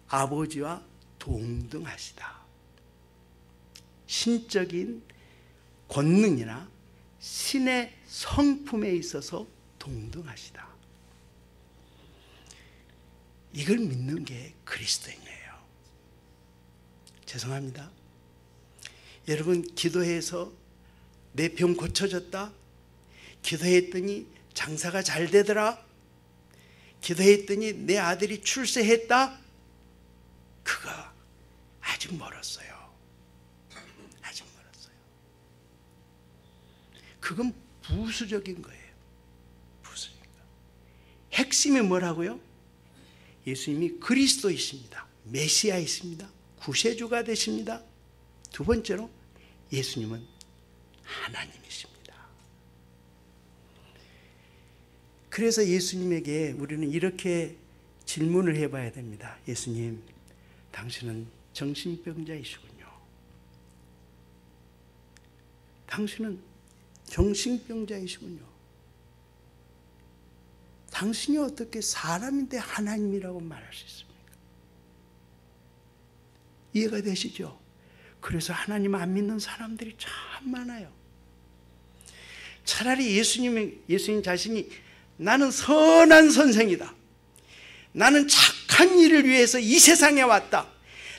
아버지와 동등하시다. 신적인 권능이나 신의 성품에 있어서 동등하시다. 이걸 믿는 게 그리스도인이에요. 죄송합니다. 여러분, 기도해서 내 병 고쳐졌다, 기도했더니 장사가 잘 되더라, 기도했더니 내 아들이 출세했다, 그거 아직 멀었어요. 아직 멀었어요. 그건 부수적인 거예요. 부수적인 거. 핵심이 뭐라고요? 예수님이 그리스도이십니다. 메시아이십니다. 구세주가 되십니다. 두 번째로 예수님은 하나님이십니다. 그래서 예수님에게 우리는 이렇게 질문을 해봐야 됩니다. 예수님, 당신은 정신병자이시군요. 당신은 정신병자이시군요. 당신이 어떻게 사람인데 하나님이라고 말할 수 있습니까? 이해가 되시죠? 그래서 하나님 안 믿는 사람들이 참 많아요. 차라리 예수님 자신이 나는 선한 선생이다, 나는 착한 일을 위해서 이 세상에 왔다,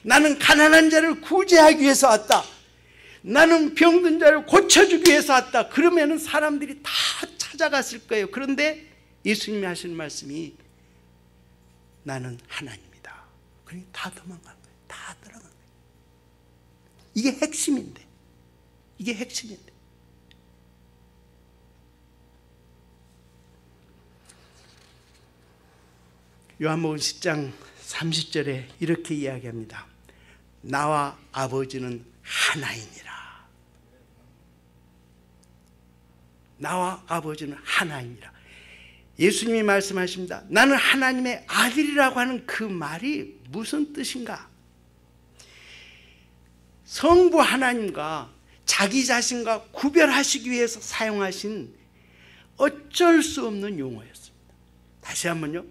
나는 가난한 자를 구제하기 위해서 왔다, 나는 병든 자를 고쳐주기 위해서 왔다, 그러면 사람들이 다 찾아갔을 거예요. 그런데 예수님이 하시는 말씀이 나는 하나님이다. 그러니 다 도망간 거예요. 다 떠나간 거예요. 이게 핵심인데, 이게 핵심인데. 요한복음 10장 30절에 이렇게 이야기합니다. 나와 아버지는 하나이니라. 나와 아버지는 하나이니라. 예수님이 말씀하십니다. 나는 하나님의 아들이라고 하는 그 말이 무슨 뜻인가? 성부 하나님과 자기 자신과 구별하시기 위해서 사용하신 어쩔 수 없는 용어였습니다. 다시 한번요.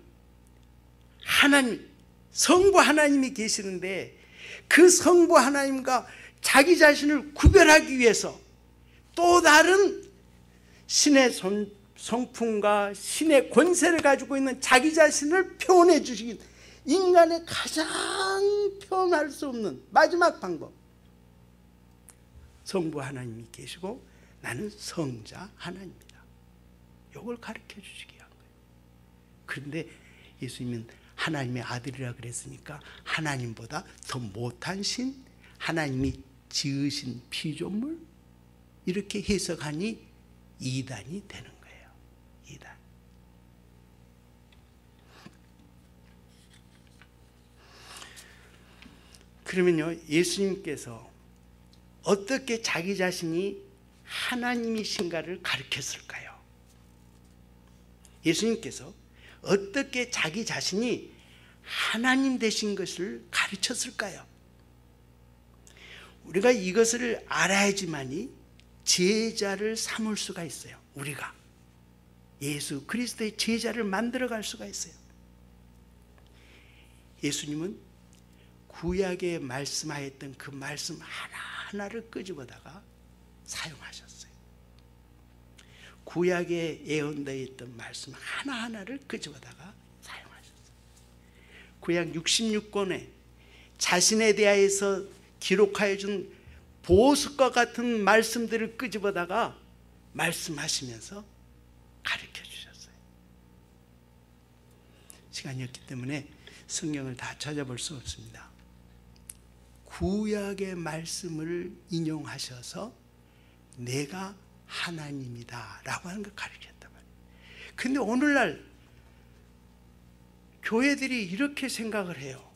하나님, 성부 하나님이 계시는데 그 성부 하나님과 자기 자신을 구별하기 위해서 또 다른 신의 성품과 신의 권세를 가지고 있는 자기 자신을 표현해 주시긴, 인간의 가장 표현할 수 없는 마지막 방법, 성부 하나님이 계시고 나는 성자 하나님이다. 이걸 가르쳐 주시기 위한 거예요. 그런데 예수님은 하나님의 아들이라 그랬으니까 하나님보다 더 못한 신, 하나님이 지으신 피조물, 이렇게 해석하니 이단이 되는 거예요. 이단. 그러면요, 예수님께서 어떻게 자기 자신이 하나님이신가를 가르쳤을까요? 예수님께서 어떻게 자기 자신이 하나님 되신 것을 가르쳤을까요? 우리가 이것을 알아야지만이 제자를 삼을 수가 있어요. 우리가 예수 그리스도의 제자를 만들어갈 수가 있어요. 예수님은 구약에 말씀하였던 그 말씀 하나하나를 끄집어다가 사용하셨어요. 구약에 예언되어 있던 말씀 하나하나를 끄집어다가 사용하셨어요. 구약 66권에 자신에 대하여서 기록하여 준 보석과 같은 말씀들을 끄집어다가 말씀하시면서 가르쳐 주셨어요. 시간이 없기 때문에 성경을 다 찾아볼 수 없습니다. 구약의 말씀을 인용하셔서 내가 하나님이다 라고 하는 걸 가르쳤단 말이에요. 근데 오늘날 교회들이 이렇게 생각을 해요.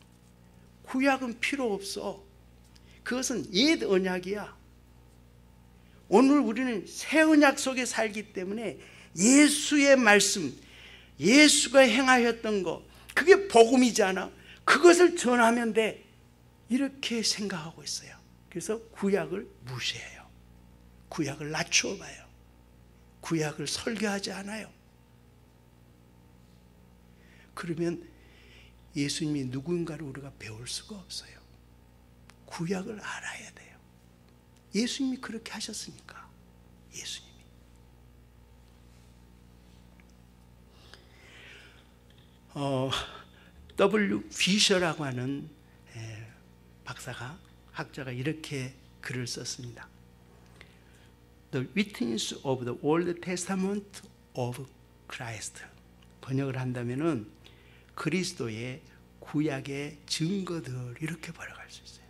구약은 필요 없어. 그것은 옛 언약이야. 오늘 우리는 새 언약 속에 살기 때문에 예수의 말씀, 예수가 행하였던 것, 그게 복음이잖아. 그것을 전하면 돼. 이렇게 생각하고 있어요. 그래서 구약을 무시해요. 구약을 낮추어 봐요. 구약을 설교하지 않아요. 그러면 예수님이 누구인가를 우리가 배울 수가 없어요. 구약을 알아야 돼요. 예수님이 그렇게 하셨으니까. 예수님이. W. 피셔라고 하는 박사가, 학자가 이렇게 글을 썼습니다. The witness of the Old Testament of Christ. 번역을 한다면은 그리스도의 구약의 증거들, 이렇게 번역할 수 있어요.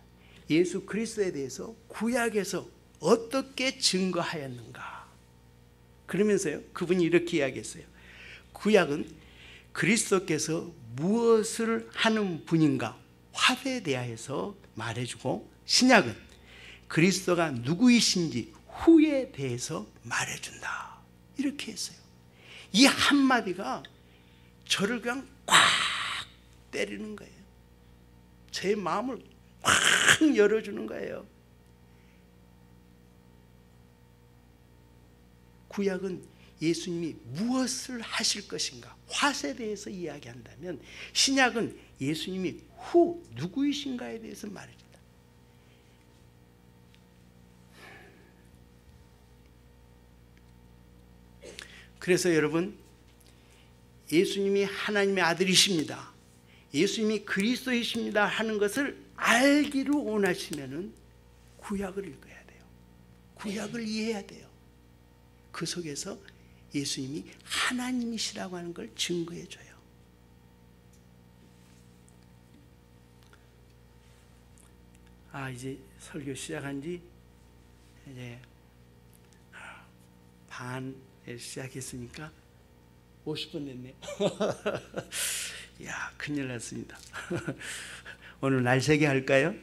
예수 그리스도에 대해서 구약에서 어떻게 증거하였는가. 그러면서요, 그분이 이렇게 이야기했어요. 구약은 그리스도께서 무엇을 하는 분인가 화두에 대하여서 말해주고, 신약은 그리스도가 누구이신지 후에 대해서 말해준다. 이렇게 했어요. 이 한마디가 저를 그냥 꽉 때리는 거예요. 제 마음을 확 열어주는 거예요. 구약은 예수님이 무엇을 하실 것인가 화세에 대해서 이야기한다면, 신약은 예수님이 후 누구이신가에 대해서 말해준다. 그래서 여러분, 예수님이 하나님의 아들이십니다, 예수님이 그리스도이십니다 하는 것을 알기를 원하시면은 구약을 읽어야 돼요. 구약을 이해해야 돼요. 그 속에서 예수님이 하나님이시라고 하는 걸 증거해 줘요. 이제 설교 시작한 지 이제 반에 시작했으니까 50분 됐네요. 야, 큰일 났습니다. 오늘 날 새게 할까요?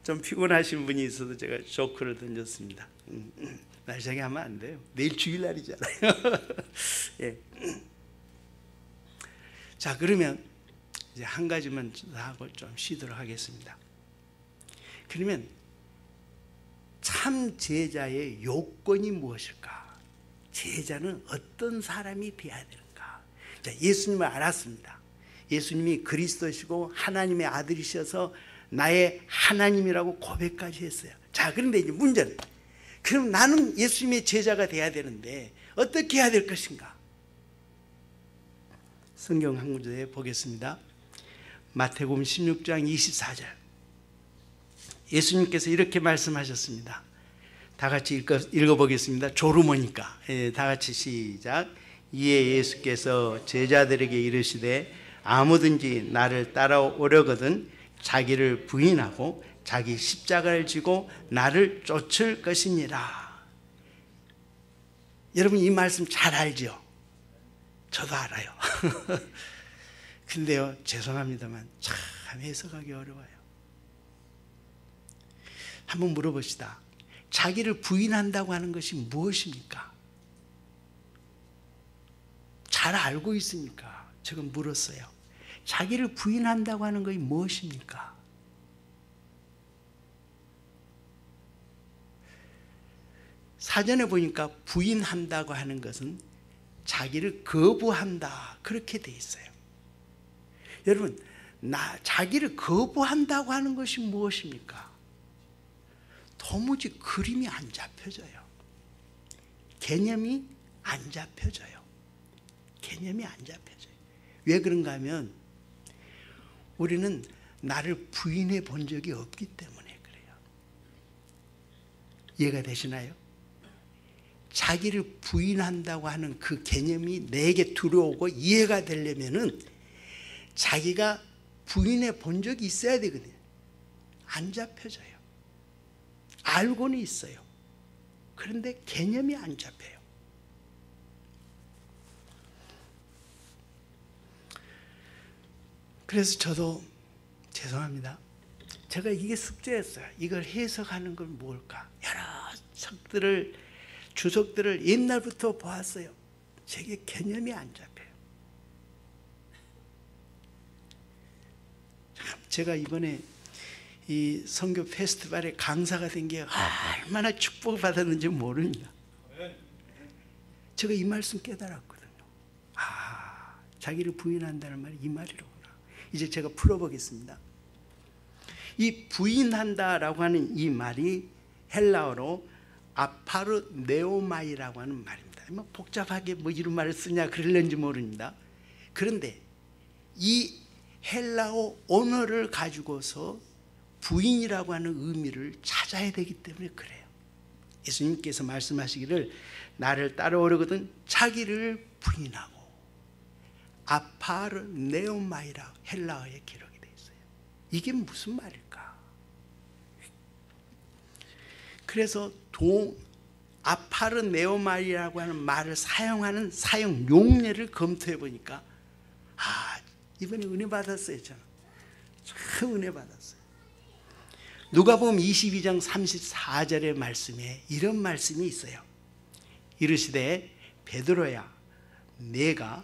좀 피곤하신 분이 있어도 제가 조크를 던졌습니다. 날 새게 하면 안 돼요. 내일 주일날이잖아요. 예. 자, 그러면 이제 한 가지만 하고 좀 쉬도록 하겠습니다. 그러면 참 제자의 요건이 무엇일까? 제자는 어떤 사람이 되어야 되는가? 자, 예수님을 알았습니다. 예수님이 그리스도시고 하나님의 아들이셔서 나의 하나님이라고 고백까지 했어요. 자, 그런데 이제 문제는, 그럼 나는 예수님의 제자가 돼야 되는데 어떻게 해야 될 것인가? 성경 한 구절에 보겠습니다. 마태복음 16장 24절. 예수님께서 이렇게 말씀하셨습니다. 다 같이 읽어보겠습니다. 조르모니까. 다 같이 시작. 이에 예수께서 제자들에게 이르시되 아무든지 나를 따라오려거든 자기를 부인하고 자기 십자가를 지고 나를 쫓을 것이니라. 여러분, 이 말씀 잘 알죠? 저도 알아요. 근데요, 죄송합니다만 참 해석하기 어려워요. 한번 물어봅시다. 자기를 부인한다고 하는 것이 무엇입니까? 잘 알고 있으니까 제가 물었어요. 자기를 부인한다고 하는 것이 무엇입니까? 사전에 보니까 부인한다고 하는 것은 자기를 거부한다, 그렇게 돼 있어요. 여러분, 자기를 거부한다고 하는 것이 무엇입니까? 도무지 그림이 안 잡혀져요. 개념이 안 잡혀져요. 개념이 안 잡혀져요. 왜 그런가 하면 우리는 나를 부인해 본 적이 없기 때문에 그래요. 이해가 되시나요? 자기를 부인한다고 하는 그 개념이 내게 들어오고 이해가 되려면은 자기가 부인해 본 적이 있어야 되거든요. 안 잡혀져요. 알고는 있어요. 그런데 개념이 안 잡혀요. 그래서 저도 죄송합니다. 제가 이게 숙제였어요. 이걸 해석하는 건 뭘까? 여러 책들을, 주석들을 옛날부터 보았어요. 제게 개념이 안 잡혀요. 제가 이번에 이 선교 페스티벌에 강사가 된 게 얼마나 축복을 받았는지 모릅니다. 제가 이 말씀 깨달았거든요. 자기를 부인한다는 말이 이 말이로구나. 이제 제가 풀어보겠습니다. 이 부인한다라고 하는 이 말이 헬라어로 아파르네오마이라고 하는 말입니다. 뭐 복잡하게 뭐 이런 말을 쓰냐 그럴는지 모릅니다. 그런데 이 헬라어 언어를 가지고서 부인이라고 하는 의미를 찾아야 되기 때문에 그래요. 예수님께서 말씀하시기를 나를 따라오려거든 자기를 부인하고, 아파르네오마이라 헬라어에 기록이 되어 있어요. 이게 무슨 말일까? 그래서 아파르네오마이라고 하는 말을 사용하는 사용 용례를 검토해 보니까 이번에 은혜 받았어요. 저는 참 은혜 받았어요. 누가복음 22장 34절의 말씀에 이런 말씀이 있어요. 이르시되 베드로야 내가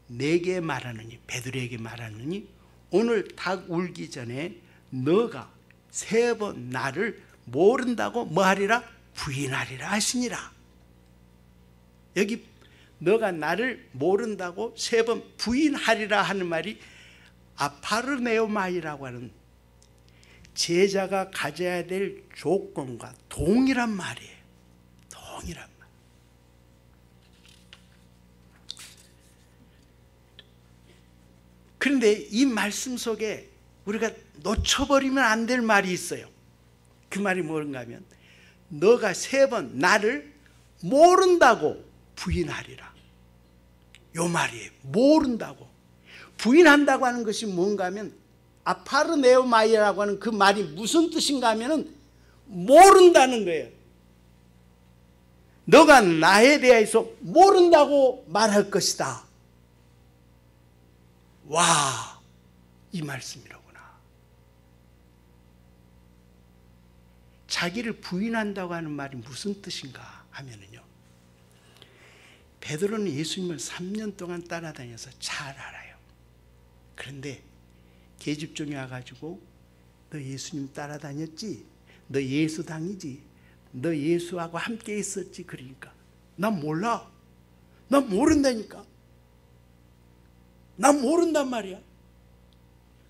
내게 말하느니, 베드로에게 말하느니 오늘 닭 울기 전에 너가 3번 나를 모른다고 뭐하리라? 부인하리라 하시니라. 여기 너가 나를 모른다고 3번 부인하리라 하는 말이 아파르네오마이라고 하는 제자가 가져야 될 조건과 동일한 말이에요. 동일한 말. 그런데 이 말씀 속에 우리가 놓쳐버리면 안 될 말이 있어요. 그 말이 뭔가 하면 너가 3번 나를 모른다고 부인하리라. 요 말이에요. 모른다고. 부인한다고 하는 것이 뭔가 하면 아파르네오마이라고 하는 그 말이 무슨 뜻인가 하면은 모른다는 거예요. 너가 나에 대해서 모른다고 말할 것이다. 와, 이 말씀이로구나. 자기를 부인한다고 하는 말이 무슨 뜻인가 하면은요, 베드로는 예수님을 3년 동안 따라다녀서 잘 알아요. 그런데 계집종이 와가지고 너 예수님 따라다녔지? 너 예수당이지? 너 예수하고 함께 있었지? 그러니까 난 몰라. 난 모른다니까. 난 모른단 말이야.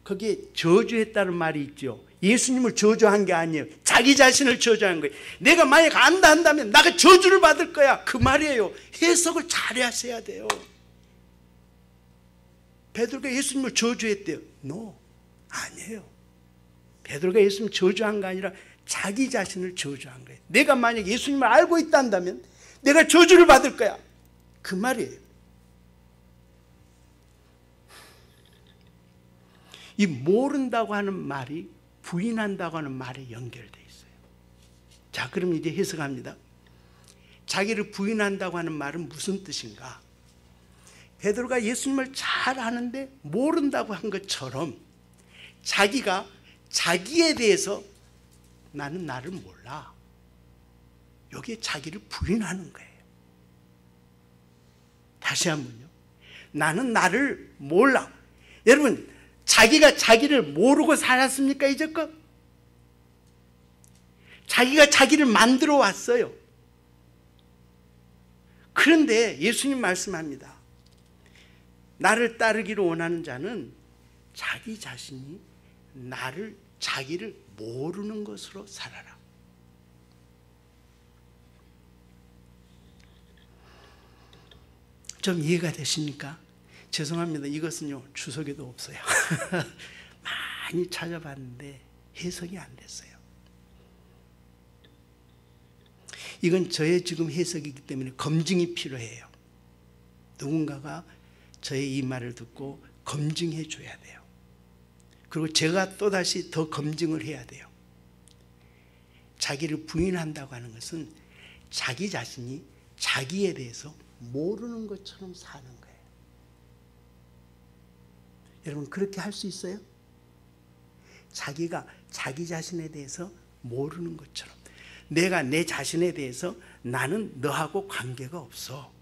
거기에 저주했다는 말이 있죠. 예수님을 저주한 게 아니에요. 자기 자신을 저주한 거예요. 내가 만약 안다 한다면 나가 저주를 받을 거야. 그 말이에요. 해석을 잘 하셔야 돼요. 베드로가 예수님을 저주했대요. No, 아니에요. 베드로가 예수님을 저주한 게 아니라 자기 자신을 저주한 거예요. 내가 만약 예수님을 알고 있다 한다면 내가 저주를 받을 거야. 그 말이에요. 이 모른다고 하는 말이 부인한다고 하는 말에 연결되어 있어요. 자, 그럼 이제 해석합니다. 자기를 부인한다고 하는 말은 무슨 뜻인가? 베드로가 예수님을 잘 아는데 모른다고 한 것처럼 자기가 자기에 대해서 나는 나를 몰라. 여기에 자기를 부인하는 거예요. 다시 한번요. 나는 나를 몰라. 여러분, 자기가 자기를 모르고 살았습니까 이제껏? 자기가 자기를 만들어 왔어요. 그런데 예수님 말씀합니다. 나를 따르기를 원하는 자는 자기 자신이 자기를 모르는 것으로 살아라. 좀 이해가 되십니까? 죄송합니다. 이것은요 주석에도 없어요. 많이 찾아봤는데 해석이 안 됐어요. 이건 저의 지금 해석이기 때문에 검증이 필요해요. 누군가가 저의 이 말을 듣고 검증해 줘야 돼요. 그리고 제가 또다시 더 검증을 해야 돼요. 자기를 부인한다고 하는 것은 자기 자신이 자기에 대해서 모르는 것처럼 사는 거예요. 여러분, 그렇게 할 수 있어요? 자기가 자기 자신에 대해서 모르는 것처럼, 내가 내 자신에 대해서 나는 너하고 관계가 없어,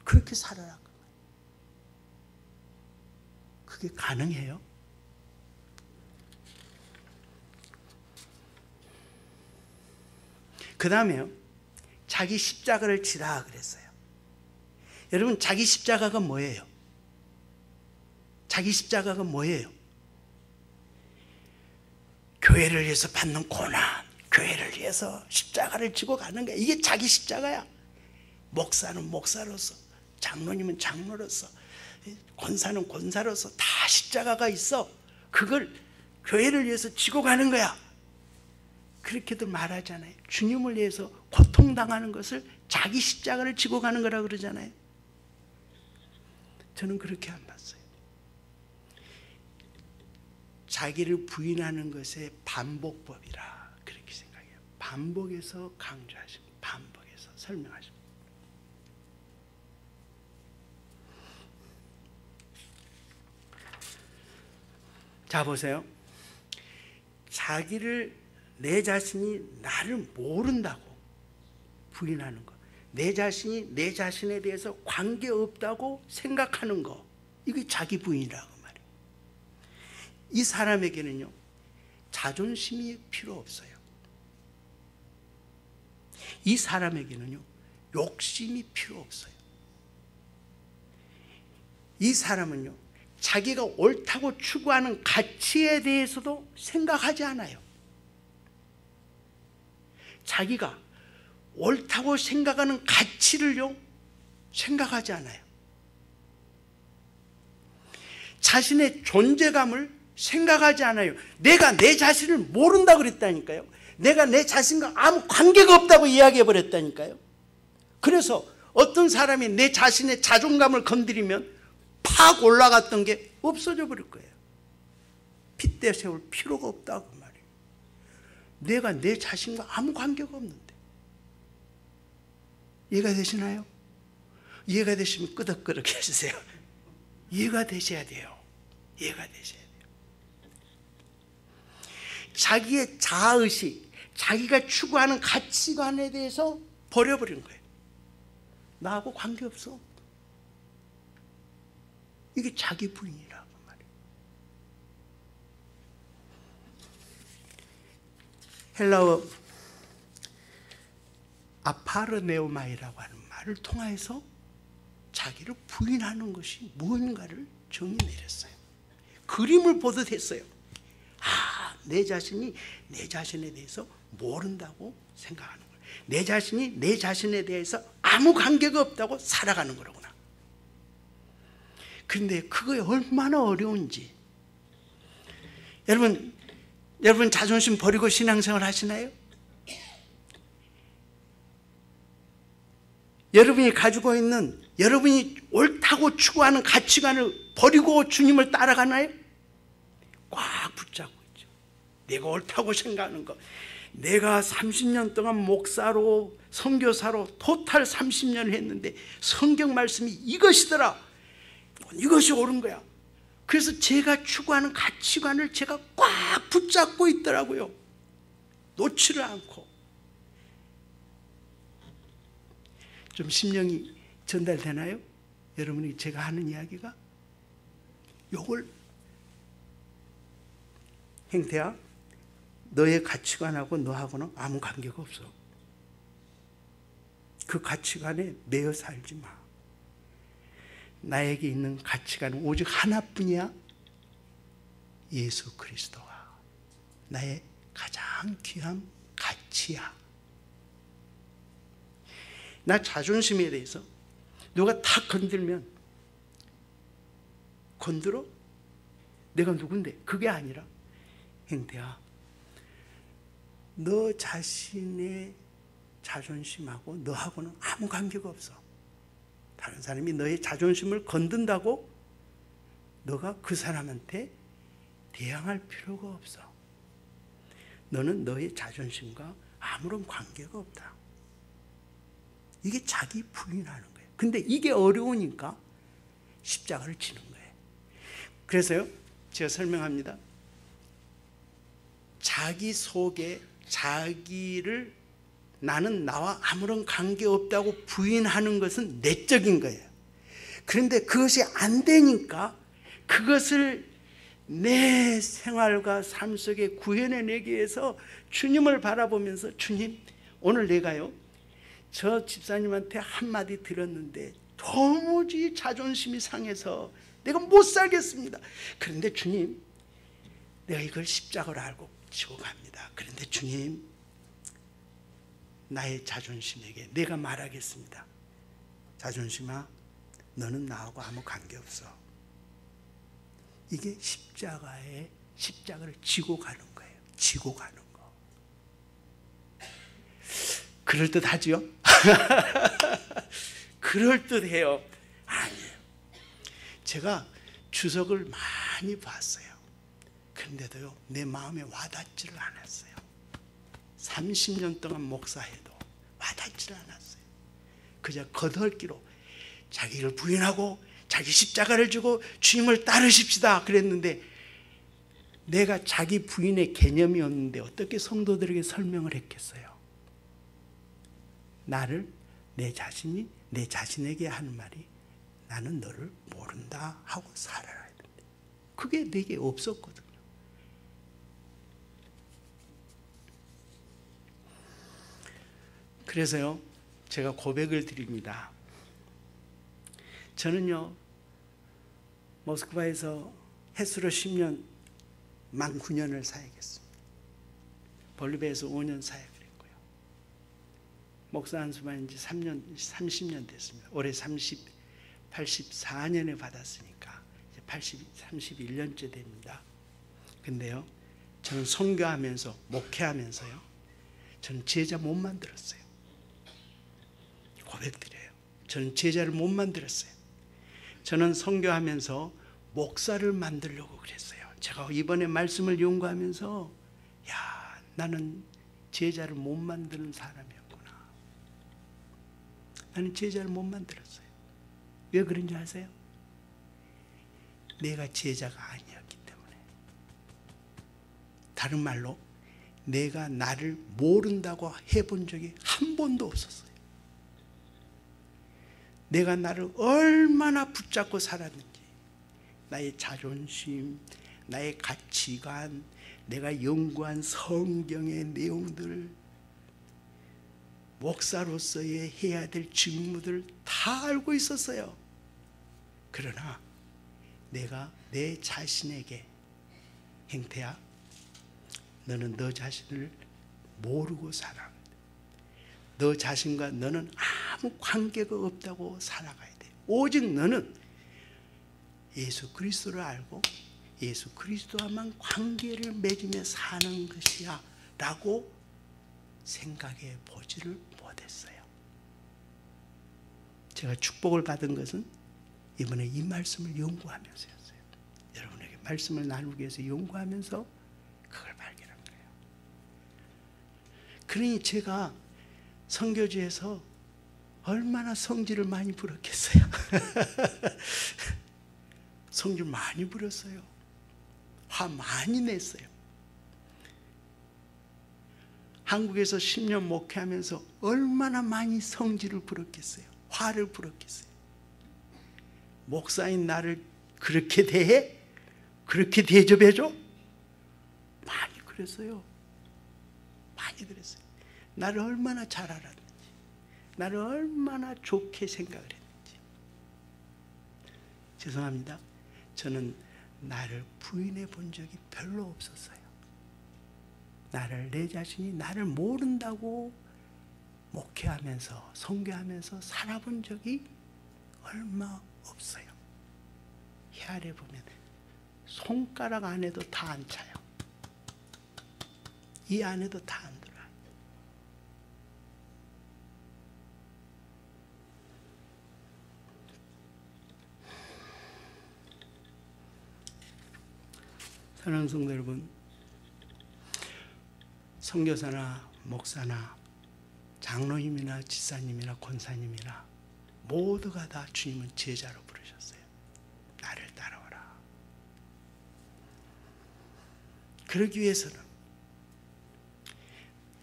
그렇게 살아라. 그게 가능해요? 그 다음에요, 자기 십자가를 지라 그랬어요. 여러분, 자기 십자가가 뭐예요? 자기 십자가가 뭐예요? 교회를 위해서 받는 고난, 교회를 위해서 십자가를 지고 가는 거야. 이게 자기 십자가야. 목사는 목사로서, 장로님은 장로로서, 권사는 권사로서 다 십자가가 있어. 그걸 교회를 위해서 지고 가는 거야. 그렇게도 말하잖아요. 주님을 위해서 고통당하는 것을 자기 십자가를 지고 가는 거라 그러잖아요. 저는 그렇게 안 봤어요. 자기를 부인하는 것의 반복법이라 그렇게 생각해요. 반복해서 강조하십니다. 반복해서 설명하십니다. 자, 보세요. 자기를, 내 자신이 나를 모른다고 부인하는 것, 내 자신이 내 자신에 대해서 관계없다고 생각하는 것, 이게 자기 부인이라고 말해요. 이 사람에게는요, 자존심이 필요 없어요. 이 사람에게는요, 욕심이 필요 없어요. 이 사람은요, 자기가 옳다고 추구하는 가치에 대해서도 생각하지 않아요. 자기가 옳다고 생각하는 가치를요, 생각하지 않아요. 자신의 존재감을 생각하지 않아요. 내가 내 자신을 모른다고 그랬다니까요. 내가 내 자신과 아무 관계가 없다고 이야기해 버렸다니까요. 그래서 어떤 사람이 내 자신의 자존감을 건드리면 팍 올라갔던 게 없어져 버릴 거예요. 핏대 세울 필요가 없다고 말이에요. 내가 내 자신과 아무 관계가 없는데. 이해가 되시나요? 이해가 되시면 끄덕끄덕 해주세요. 이해가 되셔야 돼요. 이해가 되셔야 돼요. 자기의 자아의식, 자기가 추구하는 가치관에 대해서 버려버리는 거예요. 나하고 관계없어. 이게 자기 부인이라고 말이에요. 헬라어 아파르네오마이라고 하는 말을 통해서 자기를 부인하는 것이 무엇인가를 정의 내렸어요. 그림을 보듯 했어요. 아, 내 자신이 내 자신에 대해서 모른다고 생각하는 거예요. 내 자신이 내 자신에 대해서 아무 관계가 없다고 살아가는 거로구나. 그런데 그게 얼마나 어려운지. 여러분 자존심 버리고 신앙생활 하시나요? 여러분이 가지고 있는, 여러분이 옳다고 추구하는 가치관을 버리고 주님을 따라가나요? 꽉 붙잡고 있죠. 내가 옳다고 생각하는 것. 내가 30년 동안 목사로, 선교사로 토탈 30년을 했는데 성경 말씀이 이것이더라. 이것이 옳은 거야. 그래서 제가 추구하는 가치관을 제가 꽉 붙잡고 있더라고요. 놓지를 않고. 좀 심령이 전달되나요? 여러분이 제가 하는 이야기가? 요걸, 행태야, 너의 가치관하고 너하고는 아무 관계가 없어. 그 가치관에 매여 살지 마. 나에게 있는 가치관은 오직 하나뿐이야. 예수 그리스도가 나의 가장 귀한 가치야. 나 자존심에 대해서 누가 탁 건들면 건들어? 내가 누군데? 그게 아니라, 행태야, 너 자신의 자존심하고 너하고는 아무 관계가 없어. 다른 사람이 너의 자존심을 건든다고 너가 그 사람한테 대항할 필요가 없어. 너는 너의 자존심과 아무런 관계가 없다. 이게 자기 부인하는 거예요. 근데 이게 어려우니까 십자가를 지는 거예요. 그래서요, 제가 설명합니다. 자기 속에 자기를, 나는 나와 아무런 관계없다고 부인하는 것은 내적인 거예요. 그런데 그것이 안 되니까 그것을 내 생활과 삶 속에 구현해내기 위해서 주님을 바라보면서, 주님, 오늘 내가요, 저 집사님한테 한마디 들었는데 도무지 자존심이 상해서 내가 못 살겠습니다. 그런데 주님, 내가 이걸 십자가로 알고 지고 갑니다. 그런데 주님, 나의 자존심에게 내가 말하겠습니다. 자존심아, 너는 나하고 아무 관계없어. 이게 십자가를 지고 가는 거예요. 지고 가는 거. 그럴듯하지요? 그럴듯해요. 아니에요. 제가 주석을 많이 봤어요. 그런데도요, 내 마음에 와닿지를 않았어요. 30년 동안 목사해도 와닿지를 않았어요. 그저 겉핥기로 자기를 부인하고 자기 십자가를 지고 주님을 따르십시다 그랬는데, 내가 자기 부인의 개념이 없는데 어떻게 성도들에게 설명을 했겠어요? 내 자신에게 하는 말이, 나는 너를 모른다 하고 살아야 되는데, 그게 내게 없었거든요. 그래서요, 제가 고백을 드립니다. 저는요, 모스크바에서 햇수로 10년, 만 9년을 사역했습니다. 볼리비아에서 5년 사역을 했고요. 목사 한수만 이제 30년 됐습니다. 올해 84년에 받았으니까 이제 31년째 됩니다. 근데요, 저는 선교하면서, 목회하면서요, 저는 제자 못 만들었어요. 고백드려요. 저는 제자를 못 만들었어요. 저는 선교하면서 목사를 만들려고 그랬어요. 제가 이번에 말씀을 연구하면서, 야, 나는 제자를 못 만드는 사람이었구나. 나는 제자를 못 만들었어요. 왜 그런지 아세요? 내가 제자가 아니었기 때문에. 다른 말로, 내가 나를 모른다고 해본 적이 한 번도 없었어요. 내가 나를 얼마나 붙잡고 살았는지, 나의 자존심, 나의 가치관, 내가 연구한 성경의 내용들, 목사로서의 해야 될 직무들 다 알고 있었어요. 그러나 내가 내 자신에게, 행태야, 너는 너 자신을 모르고 살아. 너 자신과 너는 아무 관계가 없다고 살아가야 돼. 오직 너는 예수 그리스도를 알고 예수 그리스도와만 관계를 맺으며 사는 것이야 라고 생각해 보지를 못했어요. 제가 축복을 받은 것은 이번에 이 말씀을 연구하면서였어요. 여러분에게 말씀을 나누기 위해서 연구하면서 그걸 발견한 거예요. 그러니 제가 선교지에서 얼마나 성질을 많이 부렸겠어요. 성질 많이 부렸어요. 화 많이 냈어요. 한국에서 10년 목회하면서 얼마나 많이 성질을 부렸겠어요. 화를 부렸겠어요. 목사인 나를 그렇게 대해? 그렇게 대접해줘? 많이 그랬어요. 많이 그랬어요. 나를 얼마나 잘 알았는지, 나를 얼마나 좋게 생각을 했는지. 죄송합니다. 저는 나를 부인해 본 적이 별로 없었어요. 내 자신이 나를 모른다고 목회하면서, 선교하면서 살아본 적이 얼마 없어요. 헤아려 보면 손가락 안에도 다 안 차요. 이 안에도 다 안 들어요. 사랑하는 성도 여러분, 선교사나 목사나 장로님이나 지사님이나 권사님이나 모두가 다 주님은 제자로 부르셨어요. 나를 따라오라. 그러기 위해서는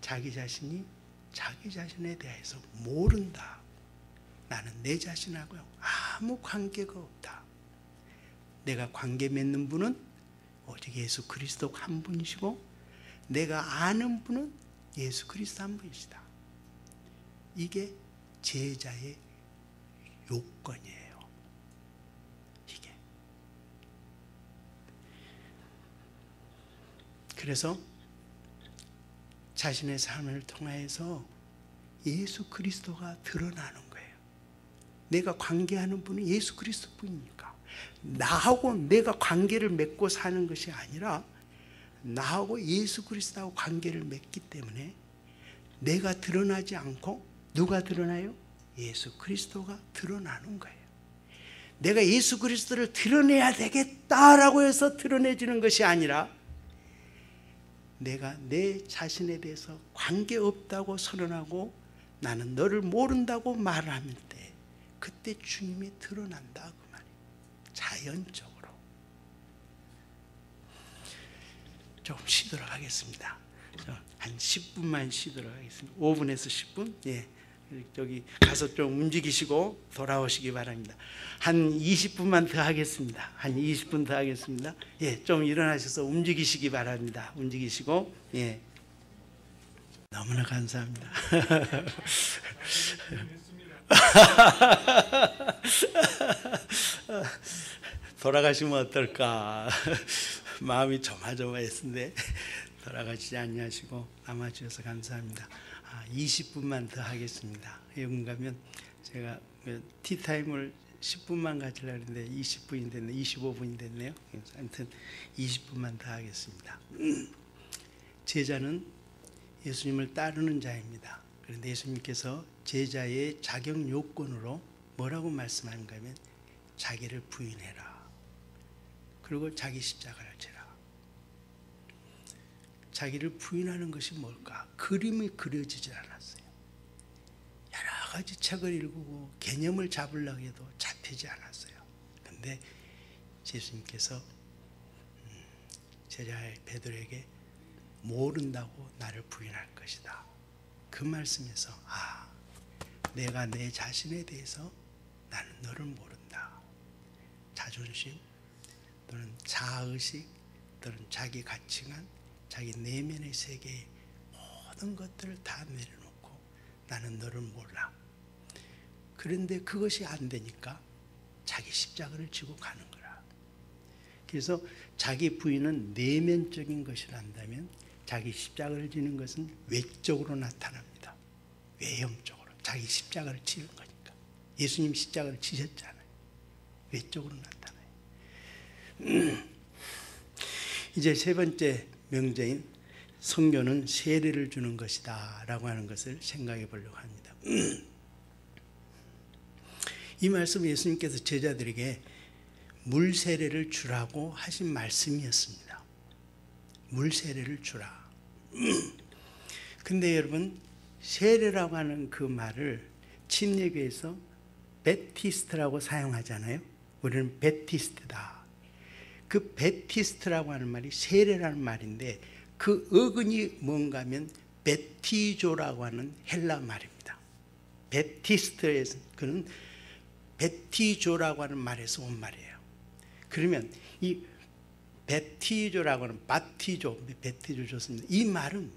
자기 자신이 자기 자신에 대해서 모른다. 나는 내 자신하고 아무 관계가 없다. 내가 관계 맺는 분은 오직 예수 그리스도 한 분이시고, 내가 아는 분은 예수 그리스도 한 분이시다. 이게 제자의 요건이에요. 이게 그래서 자신의 삶을 통하여서 예수 그리스도가 드러나는 거예요. 내가 관계하는 분은 예수 그리스도 뿐이니까. 나하고 내가 관계를 맺고 사는 것이 아니라 나하고 예수 그리스도하고 관계를 맺기 때문에 내가 드러나지 않고 누가 드러나요? 예수 그리스도가 드러나는 거예요. 내가 예수 그리스도를 드러내야 되겠다라고 해서 드러내지는 것이 아니라 내가 내 자신에 대해서 관계없다고 선언하고 나는 너를 모른다고 말할 때 그때 주님이 드러난다 그 말이에요. 자연적으로. 조금 쉬도록 하겠습니다. 한 10분만 쉬도록 하겠습니다. 5분에서 10분. 예. 저기 가서 좀 움직이시고 돌아오시기 바랍니다. 한 20분만 더 하겠습니다. 한 20분 더 하겠습니다. 예, 좀 일어나셔서 움직이시기 바랍니다. 움직이시고, 예. 너무나 감사합니다. 돌아가시면 어떨까? 마음이 조마조마했는데 돌아가시지 아니하시고 남아주셔서 감사합니다. 20분만 더 하겠습니다. 여기 가면 제가 티타임을 10분만 가지려고 했는데 20분이 됐네, 25분이 됐네요. 아무튼 20분만 더 하겠습니다. 제자는 예수님을 따르는 자입니다. 그런데 예수님께서 제자의 자격 요건으로 뭐라고 말씀하는가 하면 자기를 부인해라. 그리고 자기 십자가를 지라. 자기를 부인하는 것이 뭘까? 그림이 그려지지 않았어요. 여러 가지 책을 읽고 개념을 잡으려고 해도 잡히지 않았어요. 그런데 예수님께서 제자 베드로에게 모른다고 나를 부인할 것이다. 그 말씀에서 내가 내 자신에 대해서 나는 너를 모른다. 자존심 또는 자아의식 또는 자기 가치관 자기 내면의 세계의 모든 것들을 다 내려놓고 나는 너를 몰라. 그런데 그것이 안 되니까 자기 십자가를 지고 가는 거라. 그래서 자기 부인은 내면적인 것이란다면 자기 십자가를 지는 것은 외적으로 나타납니다. 외형적으로 자기 십자가를 지는 거니까. 예수님 십자가를 지셨잖아요. 외적으로 나타나요. 이제 세 번째 명제인 선교는 세례를 주는 것이다 라고 하는 것을 생각해 보려고 합니다. 이 말씀 예수님께서 제자들에게 물 세례를 주라고 하신 말씀이었습니다. 물 세례를 주라. 근데 여러분 세례라고 하는 그 말을 침례교에서 베티스트라고 사용하잖아요. 우리는 베티스트다. 그 베티스트라고 하는 말이 세례라는 말인데 그 어근이 뭔가 하면 베티조라고 하는 헬라 말입니다. 베티스트에서 그는 베티조라고 하는 말에서 온 말이에요. 그러면 이 베티조라고 하는 바티조, 베티조 좋습니다. 이 말은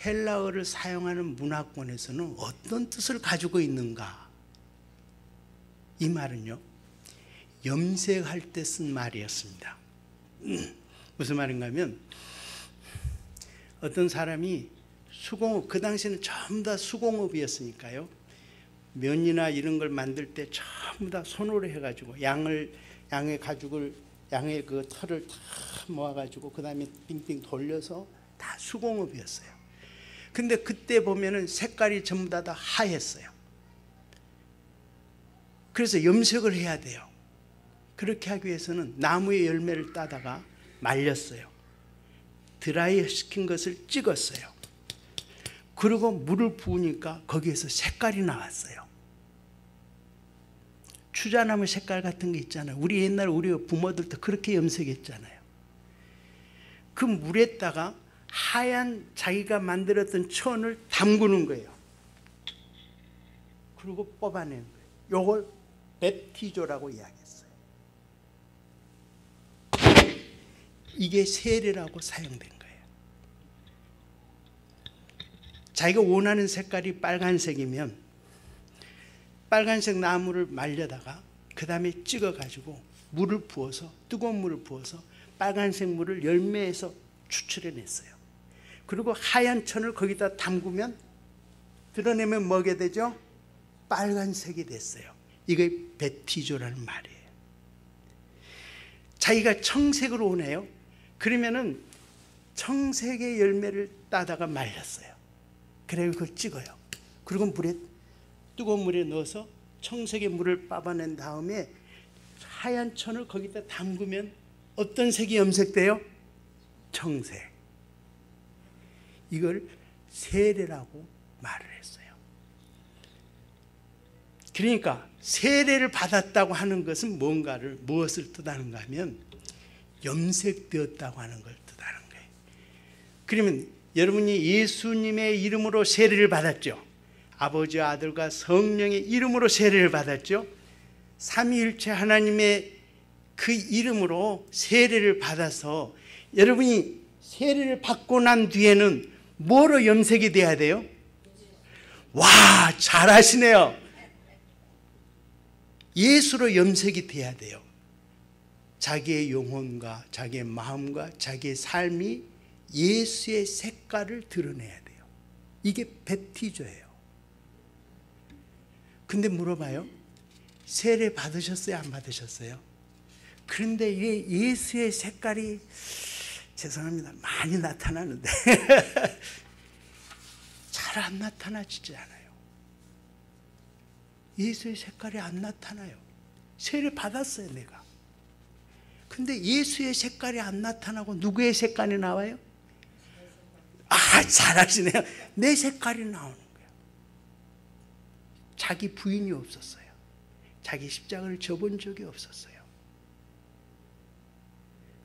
헬라어를 사용하는 문화권에서는 어떤 뜻을 가지고 있는가? 이 말은요, 염색할 때 쓴 말이었습니다. 무슨 말인가 하면 어떤 사람이 수공업, 그 당시에는 전부 다 수공업이었으니까요. 면이나 이런 걸 만들 때 전부 다 손으로 해가지고 양의 가죽을, 양의 그 털을 다 모아가지고 그 다음에 빙빙 돌려서 다 수공업이었어요. 근데 그때 보면은 색깔이 전부 다 하였어요. 그래서 염색을 해야 돼요. 그렇게 하기 위해서는 나무의 열매를 따다가 말렸어요. 드라이 시킨 것을 찍었어요. 그리고 물을 부으니까 거기에서 색깔이 나왔어요. 추자나무 색깔 같은 게 있잖아요. 우리 옛날 우리 부모들도 그렇게 염색했잖아요. 그 물에다가 하얀 자기가 만들었던 천을 담그는 거예요. 그리고 뽑아내는 거예요. 요걸 베티조라고 이야기했어요. 이게 세례라고 사용된 거예요. 자기가 원하는 색깔이 빨간색이면 빨간색 나무를 말려다가 그 다음에 찍어가지고 물을 부어서 뜨거운 물을 부어서 빨간색 물을 열매에서 추출해냈어요. 그리고 하얀 천을 거기다 담그면 드러내면 뭐게 되죠? 빨간색이 됐어요. 이게 베티조라는 말이에요. 자기가 청색으로 오네요. 그러면은 청색의 열매를 따다가 말렸어요. 그래서 그걸 찍어요. 그리고 뜨거운 물에 넣어서 청색의 물을 뽑아낸 다음에 하얀 천을 거기다 담그면 어떤 색이 염색돼요? 청색. 이걸 세례라고 말을 했어요. 그러니까 세례를 받았다고 하는 것은 무엇을 뜻하는가 하면 염색되었다고 하는 걸 뜻하는 거예요. 그러면 여러분이 예수님의 이름으로 세례를 받았죠. 아버지와 아들과 성령의 이름으로 세례를 받았죠. 삼위일체 하나님의 그 이름으로 세례를 받아서 여러분이 세례를 받고 난 뒤에는 뭐로 염색이 돼야 돼요? 와, 잘하시네요. 예수로 염색이 돼야 돼요. 자기의 영혼과 자기의 마음과 자기의 삶이 예수의 색깔을 드러내야 돼요. 이게 베티조예요. 근데 물어봐요. 세례 받으셨어요? 안 받으셨어요? 그런데 이게 예수의 색깔이 죄송합니다. 많이 나타나는데 잘 안 나타나지지 않아요. 예수의 색깔이 안 나타나요. 세례 받았어요, 내가. 근데 예수의 색깔이 안 나타나고 누구의 색깔이 나와요? 아, 잘하시네요. 내 색깔이 나오는 거예요. 자기 부인이 없었어요. 자기 십자가를 져본 적이 없었어요.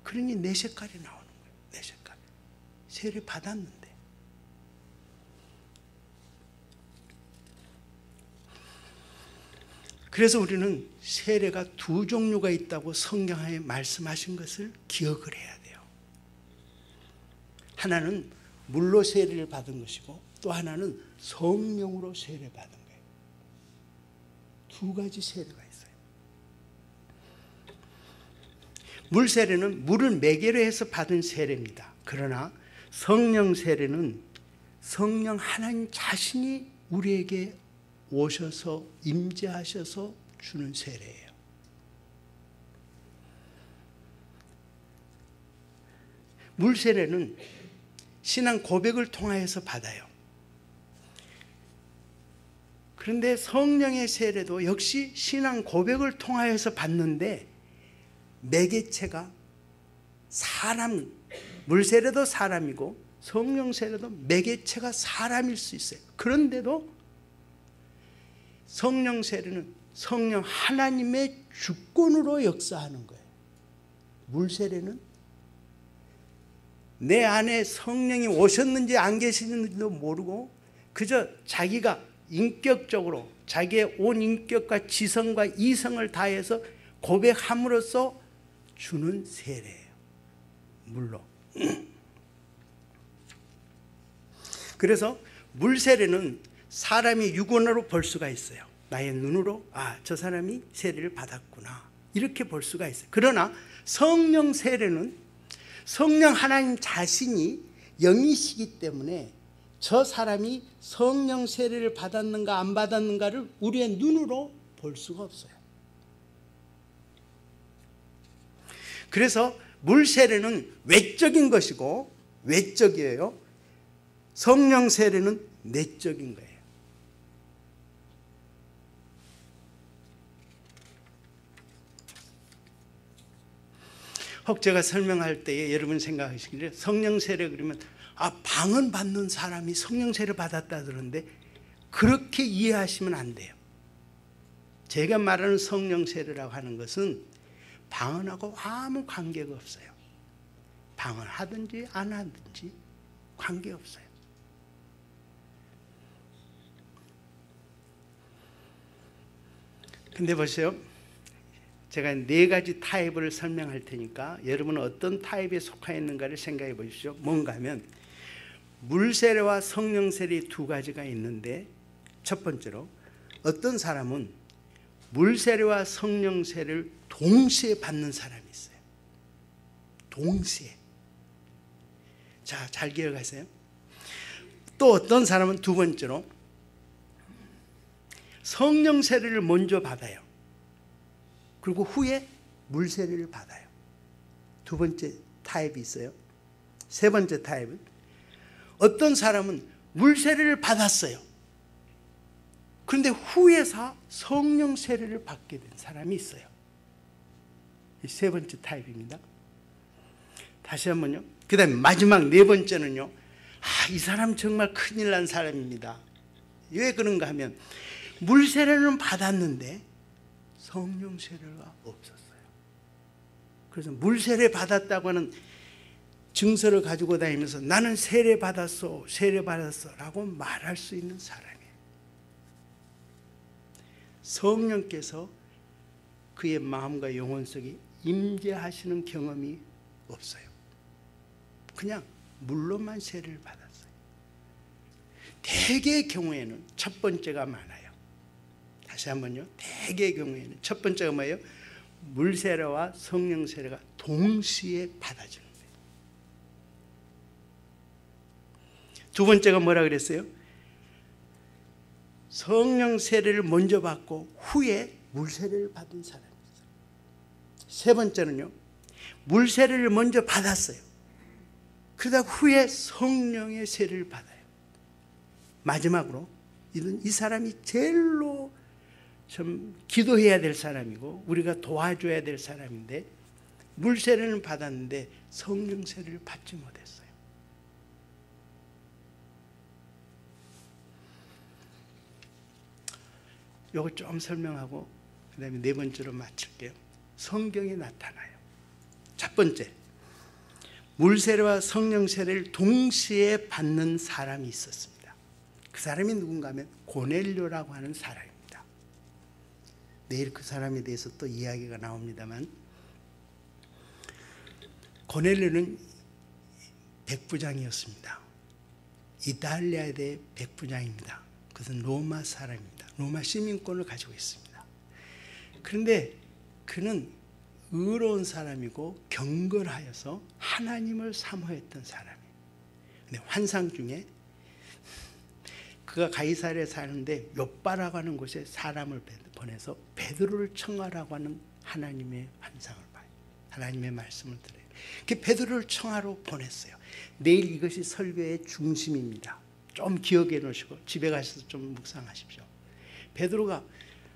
그러니 내 색깔이 나오는 거예요. 내 색깔. 세례 받았는데. 그래서 우리는 세례가 두 종류가 있다고 성경에 말씀하신 것을 기억을 해야 돼요. 하나는 물로 세례를 받은 것이고 또 하나는 성령으로 세례 받은 거예요. 두 가지 세례가 있어요. 물 세례는 물을 매개로 해서 받은 세례입니다. 그러나 성령 세례는 성령 하나님 자신이 우리에게 오셔서 임재하셔서 주는 세례예요. 물 세례는 신앙 고백을 통하여서 받아요. 그런데 성령의 세례도 역시 신앙 고백을 통하여서 받는데 매개체가 물 세례도 사람이고 성령 세례도 매개체가 사람일 수 있어요. 그런데도 성령 세례는 성령 하나님의 주권으로 역사하는 거예요. 물 세례는 내 안에 성령이 오셨는지 안 계시는지도 모르고 그저 자기가 인격적으로 자기의 온 인격과 지성과 이성을 다해서 고백함으로써 주는 세례예요. 물로. 그래서 물 세례는 사람이 육안으로 볼 수가 있어요. 나의 눈으로 저 사람이 세례를 받았구나 이렇게 볼 수가 있어요. 그러나 성령 세례는 성령 하나님 자신이 영이시기 때문에 저 사람이 성령 세례를 받았는가 안 받았는가를 우리의 눈으로 볼 수가 없어요. 그래서 물 세례는 외적인 것이고 외적이에요. 성령 세례는 내적인 거예요. 혹 제가 설명할 때에 여러분 생각하시기를 성령 세례 그러면 방언 받는 사람이 성령 세례 받았다 그러는데 그렇게 이해하시면 안 돼요. 제가 말하는 성령 세례라고 하는 것은 방언하고 아무 관계가 없어요. 방언하든지 안 하든지 관계없어요. 근데 보세요. 제가 4가지 타입을 설명할 테니까 여러분은 어떤 타입에 속하 있는가를 생각해 보십시오. 뭔가 하면 물세례와 성령세례 두 가지가 있는데 첫 번째로 어떤 사람은 물세례와 성령세례를 동시에 받는 사람이 있어요. 동시에. 자, 잘 기억하세요. 또 어떤 사람은 두 번째로 성령 세례를 먼저 받아요. 그리고 후에 물 세례를 받아요. 두 번째 타입이 있어요. 세 번째 타입은 어떤 사람은 물 세례를 받았어요. 그런데 후에서 성령 세례를 받게 된 사람이 있어요. 이 세 번째 타입입니다. 다시 한번요. 그 다음에 마지막 네 번째는요. 이 사람 정말 큰일 난 사람입니다. 왜 그런가 하면 물 세례는 받았는데 성령 세례가 없었어요. 그래서 물 세례 받았다고 하는 증서를 가지고 다니면서 나는 세례 받았어, 세례 받았어 라고 말할 수 있는 사람이에요. 성령께서 그의 마음과 영혼 속에 임재하시는 경험이 없어요. 그냥 물로만 세례를 받았어요. 대개의 경우에는 첫 번째가 많아요. 다시 한번요. 대개의 경우에는 첫 번째가 뭐예요? 물 세례와 성령 세례가 동시에 받아지는 거예요. 두 번째가 뭐라 그랬어요? 성령 세례를 먼저 받고 후에 물 세례를 받은 사람이 있어요. 세 번째는요. 물 세례를 먼저 받았어요. 그러다 후에 성령의 세례를 받아요. 마지막으로 이 사람이 제일로 좀 기도해야 될 사람이고 우리가 도와줘야 될 사람인데 물 세례는 받았는데 성령 세례를 받지 못했어요. 요거 좀 설명하고 그 다음에 네 번째로 마칠게요. 성경에 나타나요. 첫 번째, 물 세례와 성령 세례를 동시에 받는 사람이 있었습니다. 그 사람이 누군가 하면 고넬료라고 하는 사람입니다. 내일 그 사람에 대해서 또 이야기가 나옵니다만 고넬료는 백부장이었습니다. 이탈리아에 대해 백부장입니다. 그것은 로마 사람입니다. 로마 시민권을 가지고 있습니다. 그런데 그는 의로운 사람이고 경건하여서 하나님을 사모했던 사람이에요. 근데 환상 중에 그가 가이사랴에 사는데 욥바라고 하는 곳에 사람을 보내서 베드로를 청하라고 하는 하나님의 환상을 봐요. 하나님의 말씀을 들어요. 그 베드로를 청하러 보냈어요. 내일 이것이 설교의 중심입니다. 좀 기억해 놓으시고 집에 가셔서 좀 묵상하십시오. 베드로가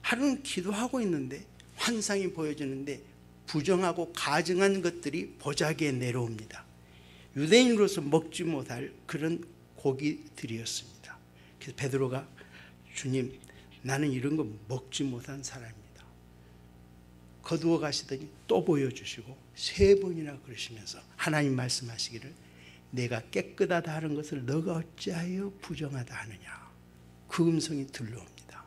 하루는 기도하고 있는데 환상이 보여지는데 부정하고 가증한 것들이 보자기에 내려옵니다. 유대인으로서 먹지 못할 그런 고기들이었습니다. 그래서 베드로가 주님, 나는 이런 거 먹지 못한 사람입니다. 거두어 가시더니 또 보여주시고 세 번이나 그러시면서 하나님 말씀하시기를 내가 깨끗하다 하는 것을 너가 어찌하여 부정하다 하느냐. 그 음성이 들려옵니다.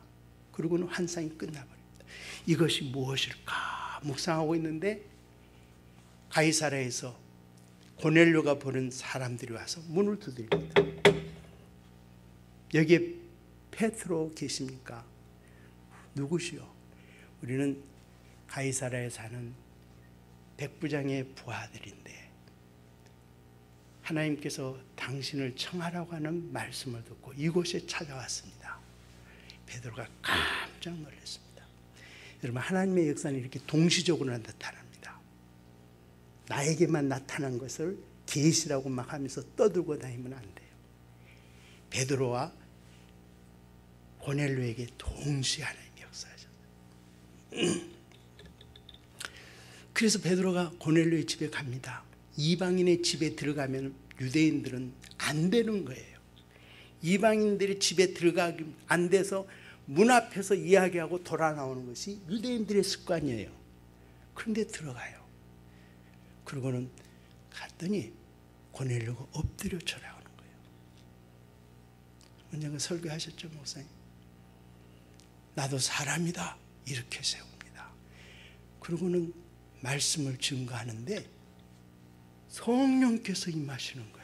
그리고는 환상이 끝나버립니다. 이것이 무엇일까 묵상하고 있는데 가이사랴에서 고넬료가 보는 사람들이 와서 문을 두드립니다. 여기에 페트로 계십니까? 누구시오? 우리는 가이사랴에 사는 백부장의 부하들인데 하나님께서 당신을 청하라고 하는 말씀을 듣고 이곳에 찾아왔습니다. 베드로가 깜짝 놀랐습니다. 여러분, 하나님의 역사는 이렇게 동시적으로 나타납니다. 나에게만 나타난 것을 계시라고 막 하면서 떠들고 다니면 안 돼요. 베드로와 고넬료에게 동시에 하나님이 역사하셨어요. 그래서 베드로가 고넬료의 집에 갑니다. 이방인의 집에 들어가면 유대인들은 안 되는 거예요. 이방인들의 집에 들어가기 안 돼서 문 앞에서 이야기하고 돌아 나오는 것이 유대인들의 습관이에요. 그런데 들어가요. 그러고는 갔더니 고넬료가 엎드려 절하는 거예요. 언젠가 설교하셨죠, 목사님? 나도 사람이다 이렇게 세웁니다. 그러고는 말씀을 증거하는데 성령께서 임하시는 거예요.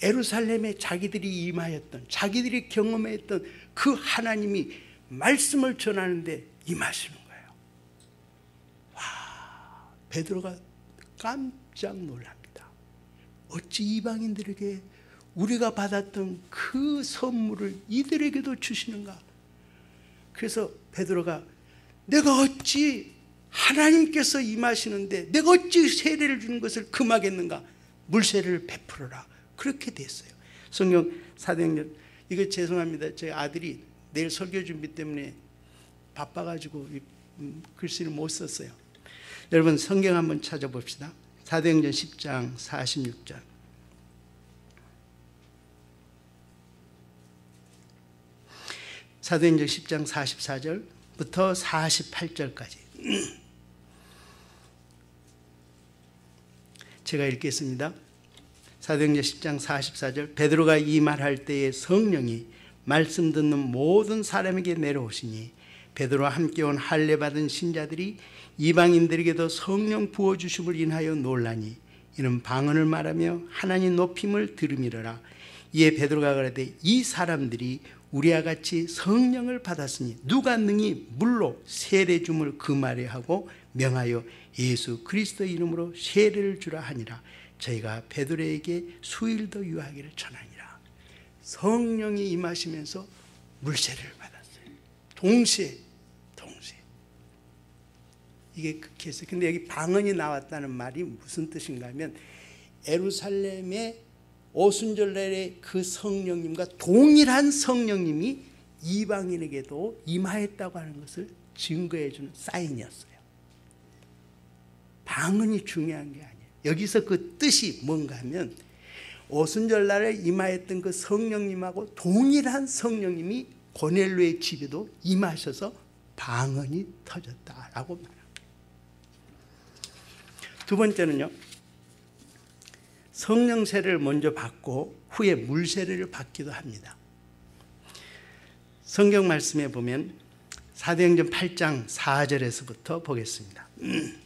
예루살렘에 자기들이 임하였던, 자기들이 경험했던 그 하나님이 말씀을 전하는데 임하시는 거예요. 와, 베드로가 깜짝 깜짝 놀랍니다. 어찌 이방인들에게 우리가 받았던 그 선물을 이들에게도 주시는가? 그래서 베드로가 내가 어찌 하나님께서 임하시는데 내가 어찌 세례를 주는 것을 금하겠는가? 물세례를 베풀어라. 그렇게 됐어요. 성경 사도행전, 이거 죄송합니다. 제 아들이 내일 설교 준비 때문에 바빠가지고 글씨를 못 썼어요. 여러분 성경 한번 찾아봅시다. 사도행전 10장 46절. 사도행전 10장 44절부터 48절까지 제가 읽겠습니다. 사도행전 10장 44절. 베드로가 이 말할 때에 성령이 말씀 듣는 모든 사람에게 내려오시니 베드로와 함께 온 할례 받은 신자들이 이방인들에게도 성령 부어주심을 인하여 놀라니 이는 방언을 말하며 하나님 높임을 들음이러라. 이에 베드로가 그러되 이 사람들이 우리와 같이 성령을 받았으니 누가 능히 물로 세례 줌을 금하려 하고 명하여 예수 그리스도의 이름으로 세례를 주라 하니라. 저희가 베드로에게 수일도 유하기를 전하니라. 성령이 임하시면서 물세례를 받았어요. 동시에 이게 극했어요. 근데 여기 방언이 나왔다는 말이 무슨 뜻인가 하면 예루살렘의 오순절날에 그 성령님과 동일한 성령님이 이방인에게도 임하였다고 하는 것을 증거해 주는 사인이었어요. 방언이 중요한 게 아니에요. 여기서 그 뜻이 뭔가 하면 오순절날에 임하였던 그 성령님하고 동일한 성령님이 고넬료의 집에도 임하셔서 방언이 터졌다라고 말합니다. 두 번째는요, 성령 세례를 먼저 받고 후에 물 세례를 받기도 합니다. 성경 말씀에 보면 사도행전 8장 4절에서부터 보겠습니다.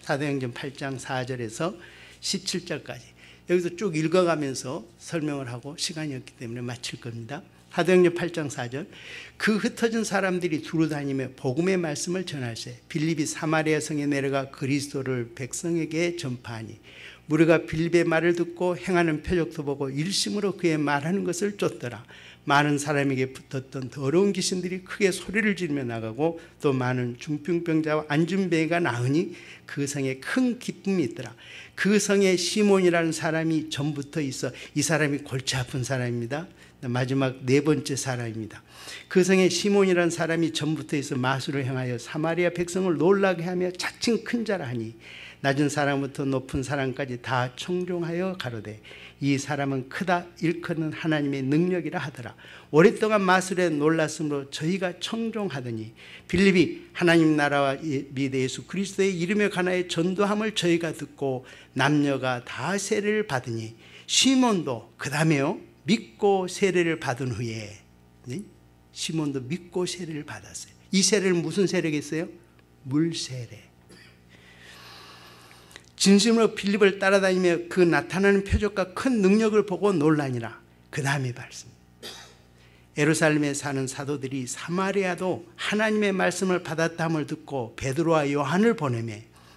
사도행전 8장 4절에서 17절까지 여기서 쭉 읽어가면서 설명을 하고 시간이 없기 때문에 마칠 겁니다. 사도행전 8장 4절. 그 흩어진 사람들이 두루 다니며 복음의 말씀을 전할세 빌립이 사마리아 성에 내려가 그리스도를 백성에게 전파하니 무리가 빌립의 말을 듣고 행하는 표적도 보고 일심으로 그의 말하는 것을 쫓더라. 많은 사람에게 붙었던 더러운 귀신들이 크게 소리를 지르며 나가고 또 많은 중풍병자와 안진뱅이가 나으니 그 성에 큰 기쁨이 있더라. 그 성에 시몬이라는 사람이 전부터 있어 이 사람이 골치 아픈 사람입니다. 마지막 네 번째 사람입니다. 그 성에 시몬이라는 사람이 전부터 있어 마술을 행하여 사마리아 백성을 놀라게 하며 자칭 큰 자라 하니 낮은 사람부터 높은 사람까지 다 청종하여 가로되 이 사람은 크다 일컫는 하나님의 능력이라 하더라. 오랫동안 마술에 놀랐으므로 저희가 청종하더니 빌립이 하나님 나라와 믿어 예수 그리스도의 이름에 관하여 전도함을 저희가 듣고 남녀가 다 세례를 받으니 시몬도 그 다음에요 믿고 세례를 받은 후에 시몬도 믿고 세례를 받았어요. 이 세례는 무슨 세례겠어요? 물세례. 진심으로 빌립을 따라다니며 그 나타나는 표적과 큰 능력을 보고 놀라니라. 그 다음에 말씀. 예루살렘에 사는 사도들이 사마리아도 하나님의 말씀을 받았다함을 듣고 베드로와 요한을 보내며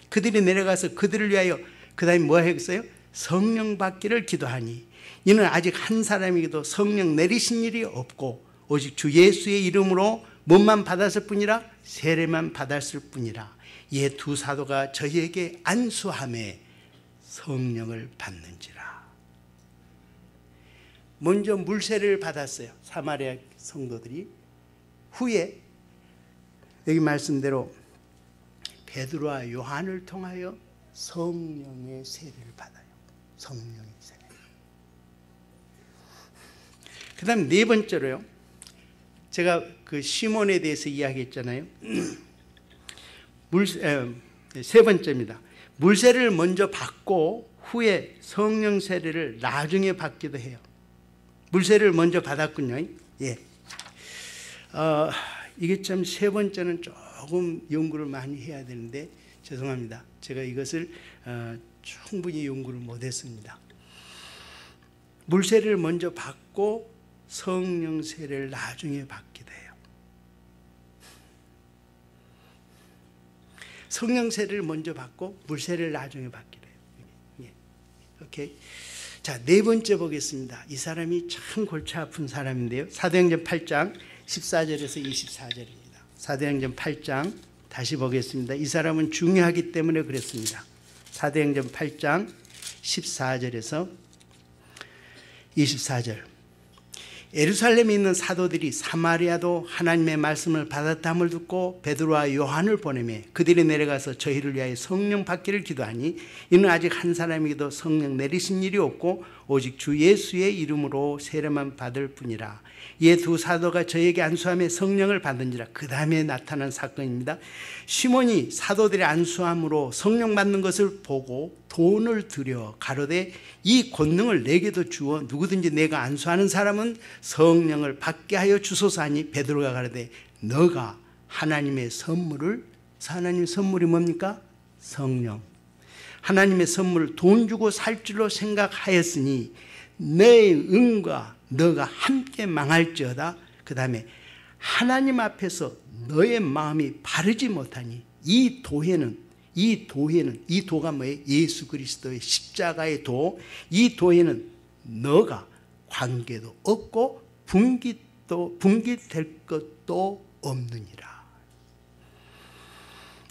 그들이 내려가서 그들을 위하여 그 다음에 뭐 했어요? 성령 받기를 기도하니 이는 아직 한 사람에게도 성령 내리신 일이 없고 오직 주 예수의 이름으로 몸만 받았을 뿐이라 세례만 받았을 뿐이라. 이에 두 사도가 저희에게 안수하며 성령을 받는지라. 먼저 물세례를 받았어요. 사마리아 성도들이. 후에 여기 말씀대로 베드로와 요한을 통하여 성령의 세례를 받아요. 성령의 세례. 그 다음 네 번째로요. 제가 그 시몬에 대해서 이야기했잖아요. 세 번째입니다. 물세례를 먼저 받고 후에 성령 세례를 나중에 받기도 해요. 물세례를 먼저 받았군요. 예. 이게 참 세 번째는 조금 연구를 많이 해야 되는데 죄송합니다. 제가 이것을 충분히 연구를 못했습니다. 물세례를 먼저 받고 성령 세례를 나중에 받기도 해요. 성령 세례를 먼저 받고 물세례를 나중에 받기도 해요. 예. 오케이. 자, 네 번째 보겠습니다. 이 사람이 참 골치 아픈 사람인데요. 사도행전 8장 14절에서 24절입니다. 사도행전 8장 다시 보겠습니다. 이 사람은 중요하기 때문에 그랬습니다. 사도행전 8장 14절에서 24절. 예루살렘에 있는 사도들이 사마리아도 하나님의 말씀을 받았다함을 듣고 베드로와 요한을 보내며 그들이 내려가서 저희를 위하여 성령 받기를 기도하니 이는 아직 한 사람에게도 성령 내리신 일이 없고 오직 주 예수의 이름으로 세례만 받을 뿐이라. 이에 두 사도가 저에게 안수하며 성령을 받은지라. 그 다음에 나타난 사건입니다. 시몬이 사도들의 안수함으로 성령 받는 것을 보고 돈을 들여 가로되 이 권능을 내게도 주어 누구든지 내가 안수하는 사람은 성령을 받게 하여 주소서 하니 베드로가 가로되 너가 하나님의 선물을, 하나님의 선물이 뭡니까? 성령. 하나님의 선물을 돈 주고 살 줄로 생각하였으니 내 은과 너가 함께 망할지어다. 그 다음에 하나님 앞에서 너의 마음이 바르지 못하니 이 도가 뭐예요? 예수 그리스도의 십자가의 도. 이 도에는 너가 관계도 없고 분깃될 것도 없느니라.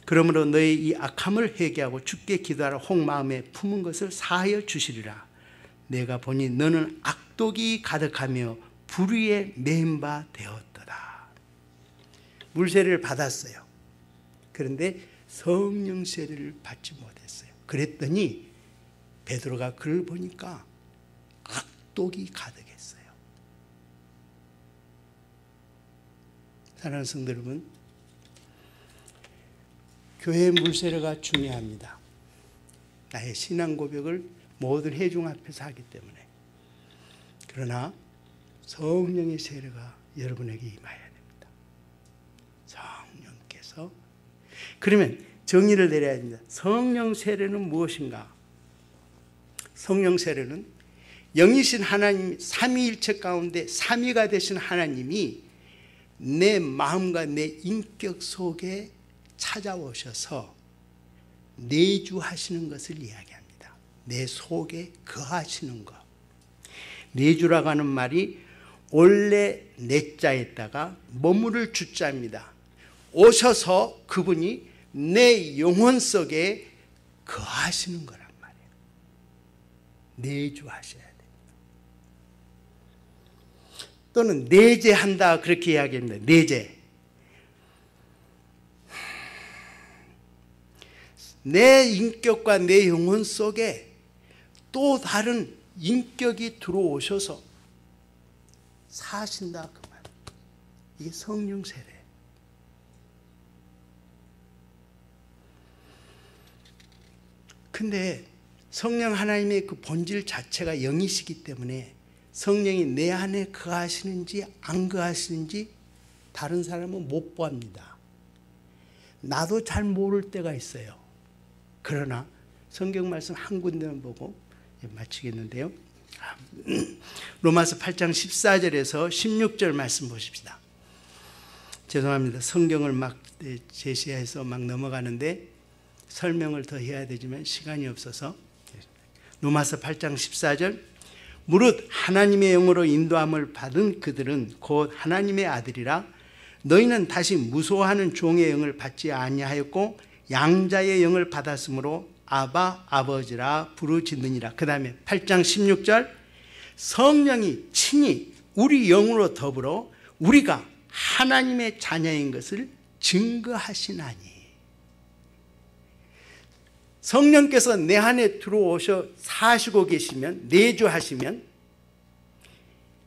그러므로 너의 이 악함을 회개하고 주께 기도하라. 혹 마음에 품은 것을 사하여 주시리라. 내가 보니 너는 악독이 가득하며 불의에 매인 바 되었도다. 물세례를 받았어요. 그런데 성령 세례를 받지 못했어요. 그랬더니 베드로가 그를 보니까 악독이 가득했어요. 사랑하는 성도 여러분, 교회의 물세례가 중요합니다. 나의 신앙 고백을 모든 회중 앞에서 하기 때문에. 그러나 성령의 세례가 여러분에게 임해야 됩니다. 성령께서. 그러면 정의를 내려야 됩니다. 성령 세례는 무엇인가? 성령 세례는 영이신 하나님 삼위일체 가운데 삼위가 되신 하나님이 내 마음과 내 인격 속에 찾아오셔서 내주하시는 것을 이야기합니다. 내 속에 거하시는 것. 내주라고 하는 말이 원래 내자에다가 머무를 주자입니다. 오셔서 그분이 내 영혼 속에 거하시는 거란 말이에요. 내주하셔야 돼요. 또는 내재한다 그렇게 이야기합니다. 내재. 내 인격과 내 영혼 속에 또 다른 인격이 들어오셔서 사신다 그 말. 이게 성령 세례. 근데 성령 하나님의 그 본질 자체가 영이시기 때문에 성령이 내 안에 거하시는지 안 거하시는지 다른 사람은 못 봅니다. 나도 잘 모를 때가 있어요. 그러나 성경 말씀 한 군데만 보고 마치겠는데요. 로마서 8장 14절에서 16절 말씀 보십시다. 죄송합니다. 성경을 막 제시해서 막 넘어가는데 설명을 더 해야 되지만 시간이 없어서. 로마서 8장 14절. 무릇 하나님의 영으로 인도함을 받은 그들은 곧 하나님의 아들이라. 너희는 다시 무소하는 종의 영을 받지 아니하였고 양자의 영을 받았으므로 아바 아버지라 부르짖느니라. 그 다음에 8장 16절. 성령이 친히 우리 영으로 더불어 우리가 하나님의 자녀인 것을 증거하시나니. 성령께서 내 안에 들어오셔 사시고 계시면, 내주하시면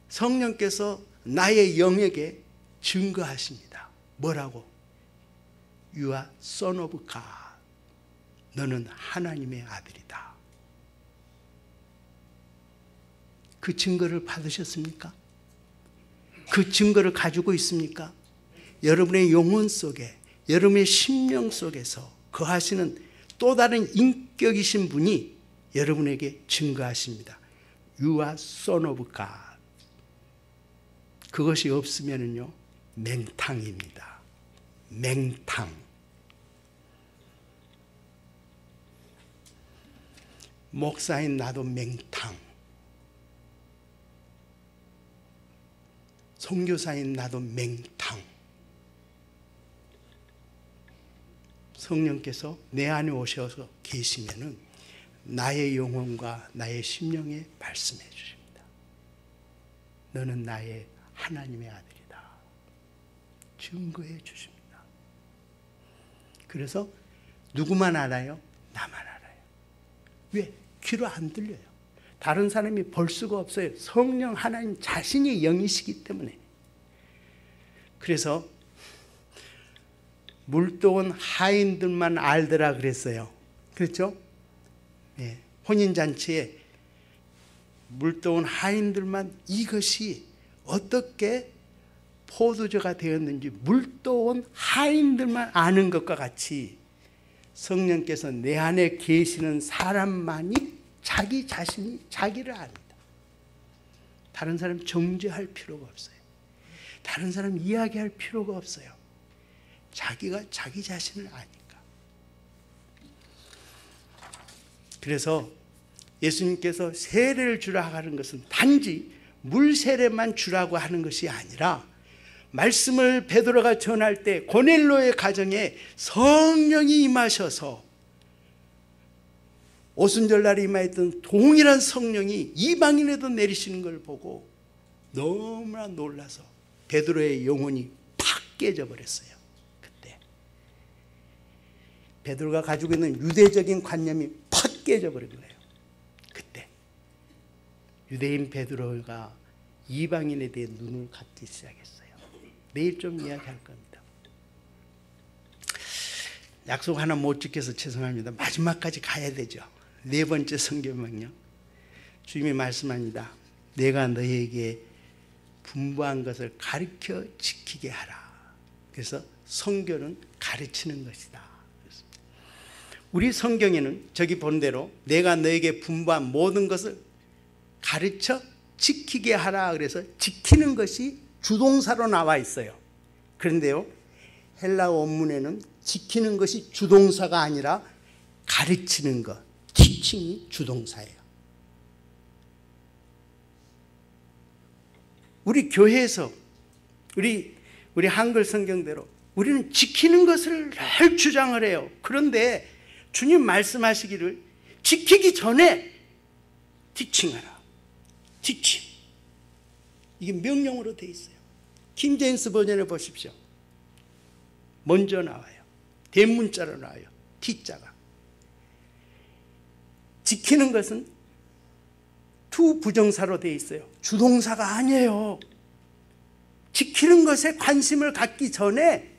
성령께서 나의 영에게 증거하십니다. 뭐라고? You are son of God. 너는 하나님의 아들이다. 그 증거를 받으셨습니까? 그 증거를 가지고 있습니까? 여러분의 영혼 속에, 여러분의 심령 속에서 거하시는 또 다른 인격이신 분이 여러분에게 증거하십니다. You are son of God. 그것이 없으면요 맹탕입니다. 맹탕. 목사인 나도 맹탕, 선교사인 나도 맹탕. 성령께서 내 안에 오셔서 계시면은 나의 영혼과 나의 심령에 말씀해 주십니다. 너는 나의 하나님의 아들이다. 증거해 주십니다. 그래서 누구만 알아요? 나만 알아요. 왜? 귀로 안 들려요. 다른 사람이 볼 수가 없어요. 성령 하나님 자신이 영이시기 때문에. 그래서 물도온 하인들만 알더라 그랬어요. 그렇죠? 네. 혼인잔치에 물도온 하인들만 이것이 어떻게 포도주가 되었는지 물도온 하인들만 아는 것과 같이 성령께서 내 안에 계시는 사람만이 자기 자신이 자기를 압니다. 다른 사람 정죄할 필요가 없어요. 다른 사람 이야기할 필요가 없어요. 자기가 자기 자신을 아니까. 그래서 예수님께서 세례를 주라 하는 것은 단지 물 세례만 주라고 하는 것이 아니라 말씀을 베드로가 전할 때 고넬로의 가정에 성령이 임하셔서 오순절날에 임하였던 동일한 성령이 이방인에도 내리시는 걸 보고 너무나 놀라서 베드로의 영혼이 팍 깨져버렸어요. 그때 베드로가 가지고 있는 유대적인 관념이 팍 깨져버린 거예요. 그때 유대인 베드로가 이방인에 대해 눈을 감기 시작했어요. 내일 좀 이야기할 겁니다. 약속 하나 못 지켜서 죄송합니다. 마지막까지 가야 되죠. 네 번째 성경명령. 주님이 말씀합니다. 내가 너희에게 분부한 것을 가르쳐 지키게 하라. 그래서 성경은 가르치는 것이다. 우리 성경에는 저기 본 대로 내가 너에게 분부한 모든 것을 가르쳐 지키게 하라. 그래서 지키는 것이 주동사로 나와 있어요. 그런데요, 헬라 원문에는 지키는 것이 주동사가 아니라 가르치는 것, teaching이 주동사예요. 우리 교회에서 우리 한글 성경대로 우리는 지키는 것을 늘 주장을 해요. 그런데 주님 말씀하시기를 지키기 전에 teaching하라. teaching. 이게 명령으로 되어 있어요. 킹제임스 버전에 보십시오. 먼저 나와요. 대문자로 나와요. T자가. 지키는 것은 투 부정사로 되어 있어요. 주동사가 아니에요. 지키는 것에 관심을 갖기 전에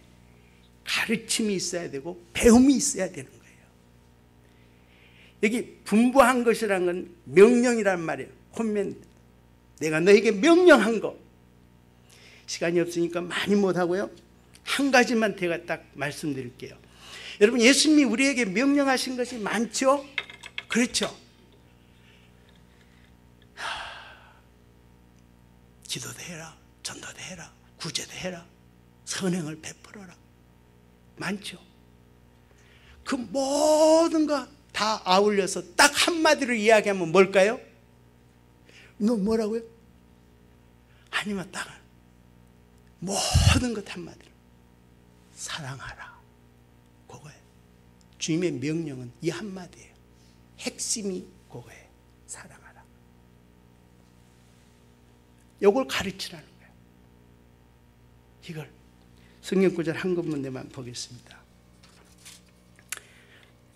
가르침이 있어야 되고 배움이 있어야 되는 거예요. 여기 분부한 것이라는 건 명령이란 말이에요. 콤맨드. 내가 너에게 명령한 거. 시간이 없으니까 많이 못하고요. 한 가지만 제가 딱 말씀드릴게요. 여러분, 예수님이 우리에게 명령하신 것이 많죠? 그렇죠? 기도도 해라, 전도도 해라, 구제도 해라, 선행을 베풀어라. 많죠? 그 모든 거 다 아울려서 딱 한마디로 이야기하면 뭘까요? 너 뭐라고요? 아니면 딱 모든 것 한마디로 사랑하라. 그거예요. 주님의 명령은 이 한마디예요. 핵심이 그거예요. 사랑하라. 이걸 가르치라는 거예요. 이걸 성경 구절 한 군데만 보겠습니다.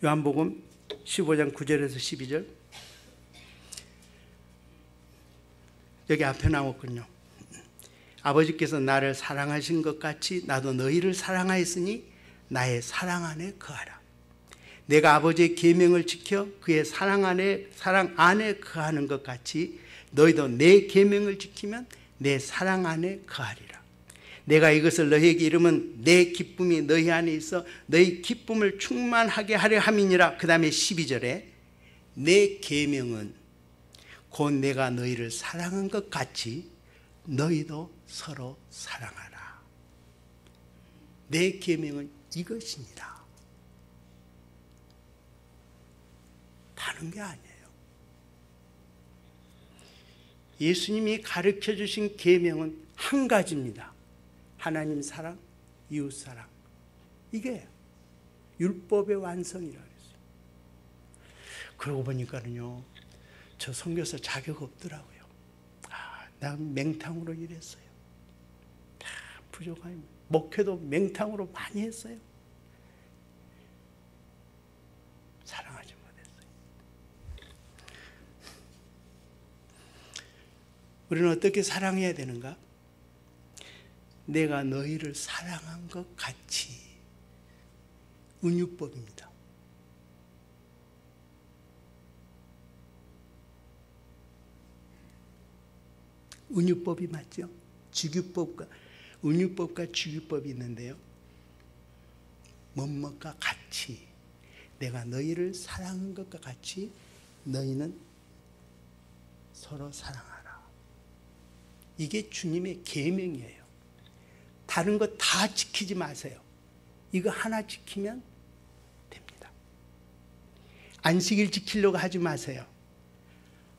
요한복음 15장 9절에서 12절. 여기 앞에 나왔군요. 아버지께서 나를 사랑하신 것 같이 나도 너희를 사랑하였으니 나의 사랑 안에 거하라. 내가 아버지의 계명을 지켜 그의 사랑 안에 거하는 것 같이 너희도 내 계명을 지키면 내 사랑 안에 거하리라. 내가 이것을 너희에게 이르면 내 기쁨이 너희 안에 있어 너희 기쁨을 충만하게 하려 함이니라. 그 다음에 12절에 내 계명은 곧 내가 너희를 사랑한 것 같이 너희도 서로 사랑하라. 내 계명은 이것이니라. 다른 게 아니에요. 예수님이 가르쳐 주신 계명은 한 가지입니다. 하나님 사랑, 이웃 사랑. 이게 율법의 완성이라고 했어요. 그러고 보니까는요, 저 선교사 자격 없더라고요. 난 맹탕으로 일했어요. 다 부족하니 목회도 맹탕으로 많이 했어요. 사랑하지 못했어요. 우리는 어떻게 사랑해야 되는가? 내가 너희를 사랑한 것 같이. 은유법입니다. 은유법이 맞죠? 은유법과 주규법이 있는데요. 뭐뭐가 같이, 내가 너희를 사랑한 것과 같이 너희는 서로 사랑하라. 이게 주님의 계명이에요. 다른 거 다 지키지 마세요. 이거 하나 지키면 됩니다. 안식일 지키려고 하지 마세요.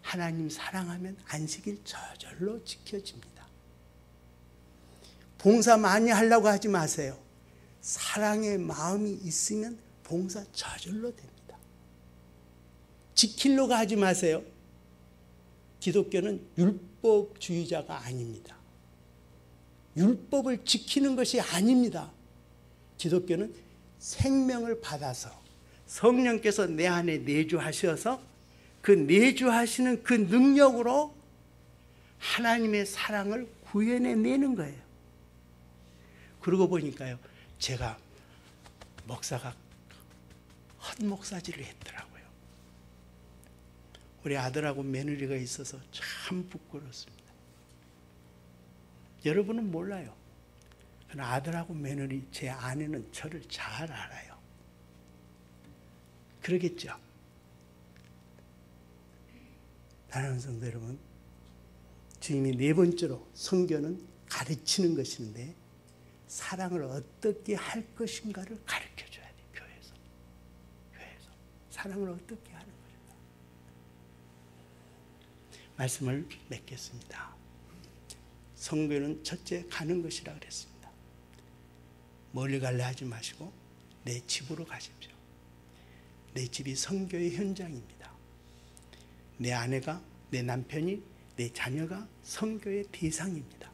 하나님 사랑하면 안식일 저절로 지켜집니다. 봉사 많이 하려고 하지 마세요. 사랑의 마음이 있으면 봉사 저절로 됩니다. 지키려고 하지 마세요. 기독교는 율법주의자가 아닙니다. 율법을 지키는 것이 아닙니다. 기독교는 생명을 받아서 성령께서 내 안에 내주하셔서 그 내주하시는 그 능력으로 하나님의 사랑을 구현해내는 거예요. 그러고 보니까요, 제가 목사가 헛목사질을 했더라고요. 우리 아들하고 며느리가 있어서 참 부끄럽습니다. 여러분은 몰라요. 아들하고 며느리, 제 아내는 저를 잘 알아요. 그러겠죠? 사랑하는 성도 여러분, 주님이 네 번째로 선교는 가르치는 것인데 사랑을 어떻게 할 것인가를 가르쳐줘야 돼요. 교회에서 사랑을 어떻게 하는 것인가. 말씀을 맺겠습니다. 선교는 첫째 가는 것이라 그랬습니다. 멀리 갈래 하지 마시고 내 집으로 가십시오. 내 집이 선교의 현장입니다. 내 아내가, 내 남편이, 내 자녀가 선교의 대상입니다.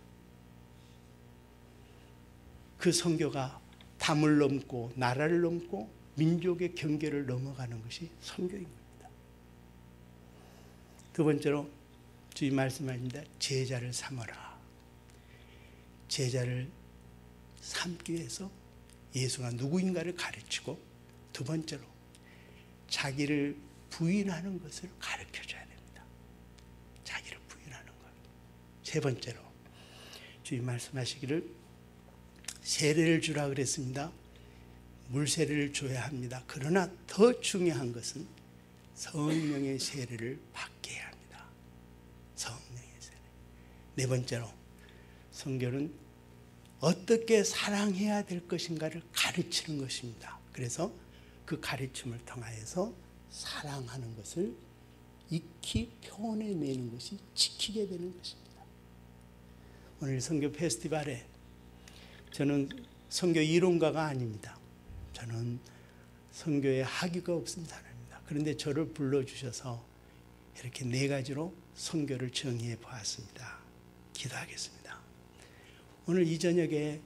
그 선교가 담을 넘고 나라를 넘고 민족의 경계를 넘어가는 것이 선교인 겁니다. 두 번째로 주님 말씀하십니다. 제자를 삼어라. 제자를 삼기 위해서 예수가 누구인가를 가르치고, 두 번째로 자기를 부인하는 것을 가르쳐줘야 됩니다. 자기를 부인하는 것. 세 번째로 주님 말씀하시기를 세례를 주라 그랬습니다. 물세례를 줘야 합니다. 그러나 더 중요한 것은 성령의 세례를 받게 해야 합니다. 성령의 세례. 네 번째로 선교는 어떻게 사랑해야 될 것인가를 가르치는 것입니다. 그래서 그 가르침을 통하여서 사랑하는 것을 익히 표현해내는 것이 지키게 되는 것입니다. 오늘 선교 페스티벌에 저는 선교 이론가가 아닙니다. 저는 선교에 학위가 없는 사람입니다. 그런데 저를 불러주셔서 이렇게 네 가지로 선교를 정의해 보았습니다. 기도하겠습니다. 오늘 이 저녁에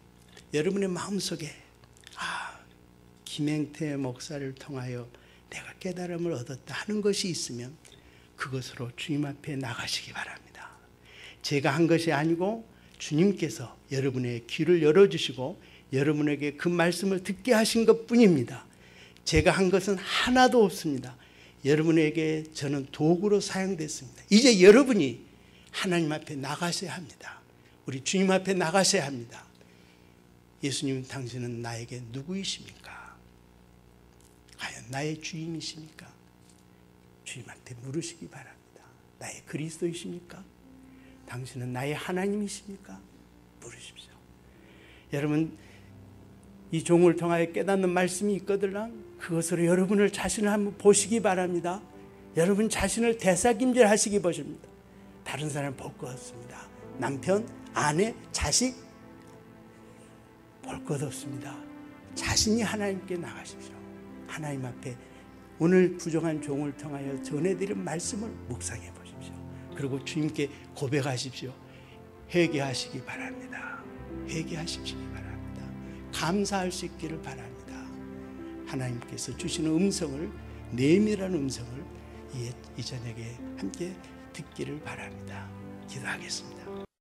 여러분의 마음속에 김행태 목사를 통하여 내가 깨달음을 얻었다 하는 것이 있으면 그것으로 주님 앞에 나가시기 바랍니다. 제가 한 것이 아니고 주님께서 여러분의 귀를 열어주시고 여러분에게 그 말씀을 듣게 하신 것뿐입니다. 제가 한 것은 하나도 없습니다. 여러분에게 저는 도구로 사용됐습니다. 이제 여러분이 하나님 앞에 나가셔야 합니다. 우리 주님 앞에 나가셔야 합니다. 예수님, 당신은 나에게 누구이십니까? 과연 나의 주인이십니까? 주님한테 물으시기 바랍니다. 나의 그리스도이십니까? 당신은 나의 하나님이십니까? 물으십시오. 여러분, 이 종을 통하여 깨닫는 말씀이 있거든요. 그것으로 여러분을 자신을 한번 보시기 바랍니다. 여러분 자신을 대사김질하시기 바랍니다. 다른 사람 볼 것 없습니다. 남편, 아내, 자식 볼 것 없습니다. 자신이 하나님께 나가십시오. 하나님 앞에 오늘 부정한 종을 통하여 전해드린 말씀을 묵상해 보십시오. 그리고 주님께 고백하십시오. 회개하시기 바랍니다. 회개하시기 바랍니다. 감사할 수 있기를 바랍니다. 하나님께서 주시는 음성을, 내밀한 음성을 이 저녁에 함께 듣기를 바랍니다. 기도하겠습니다.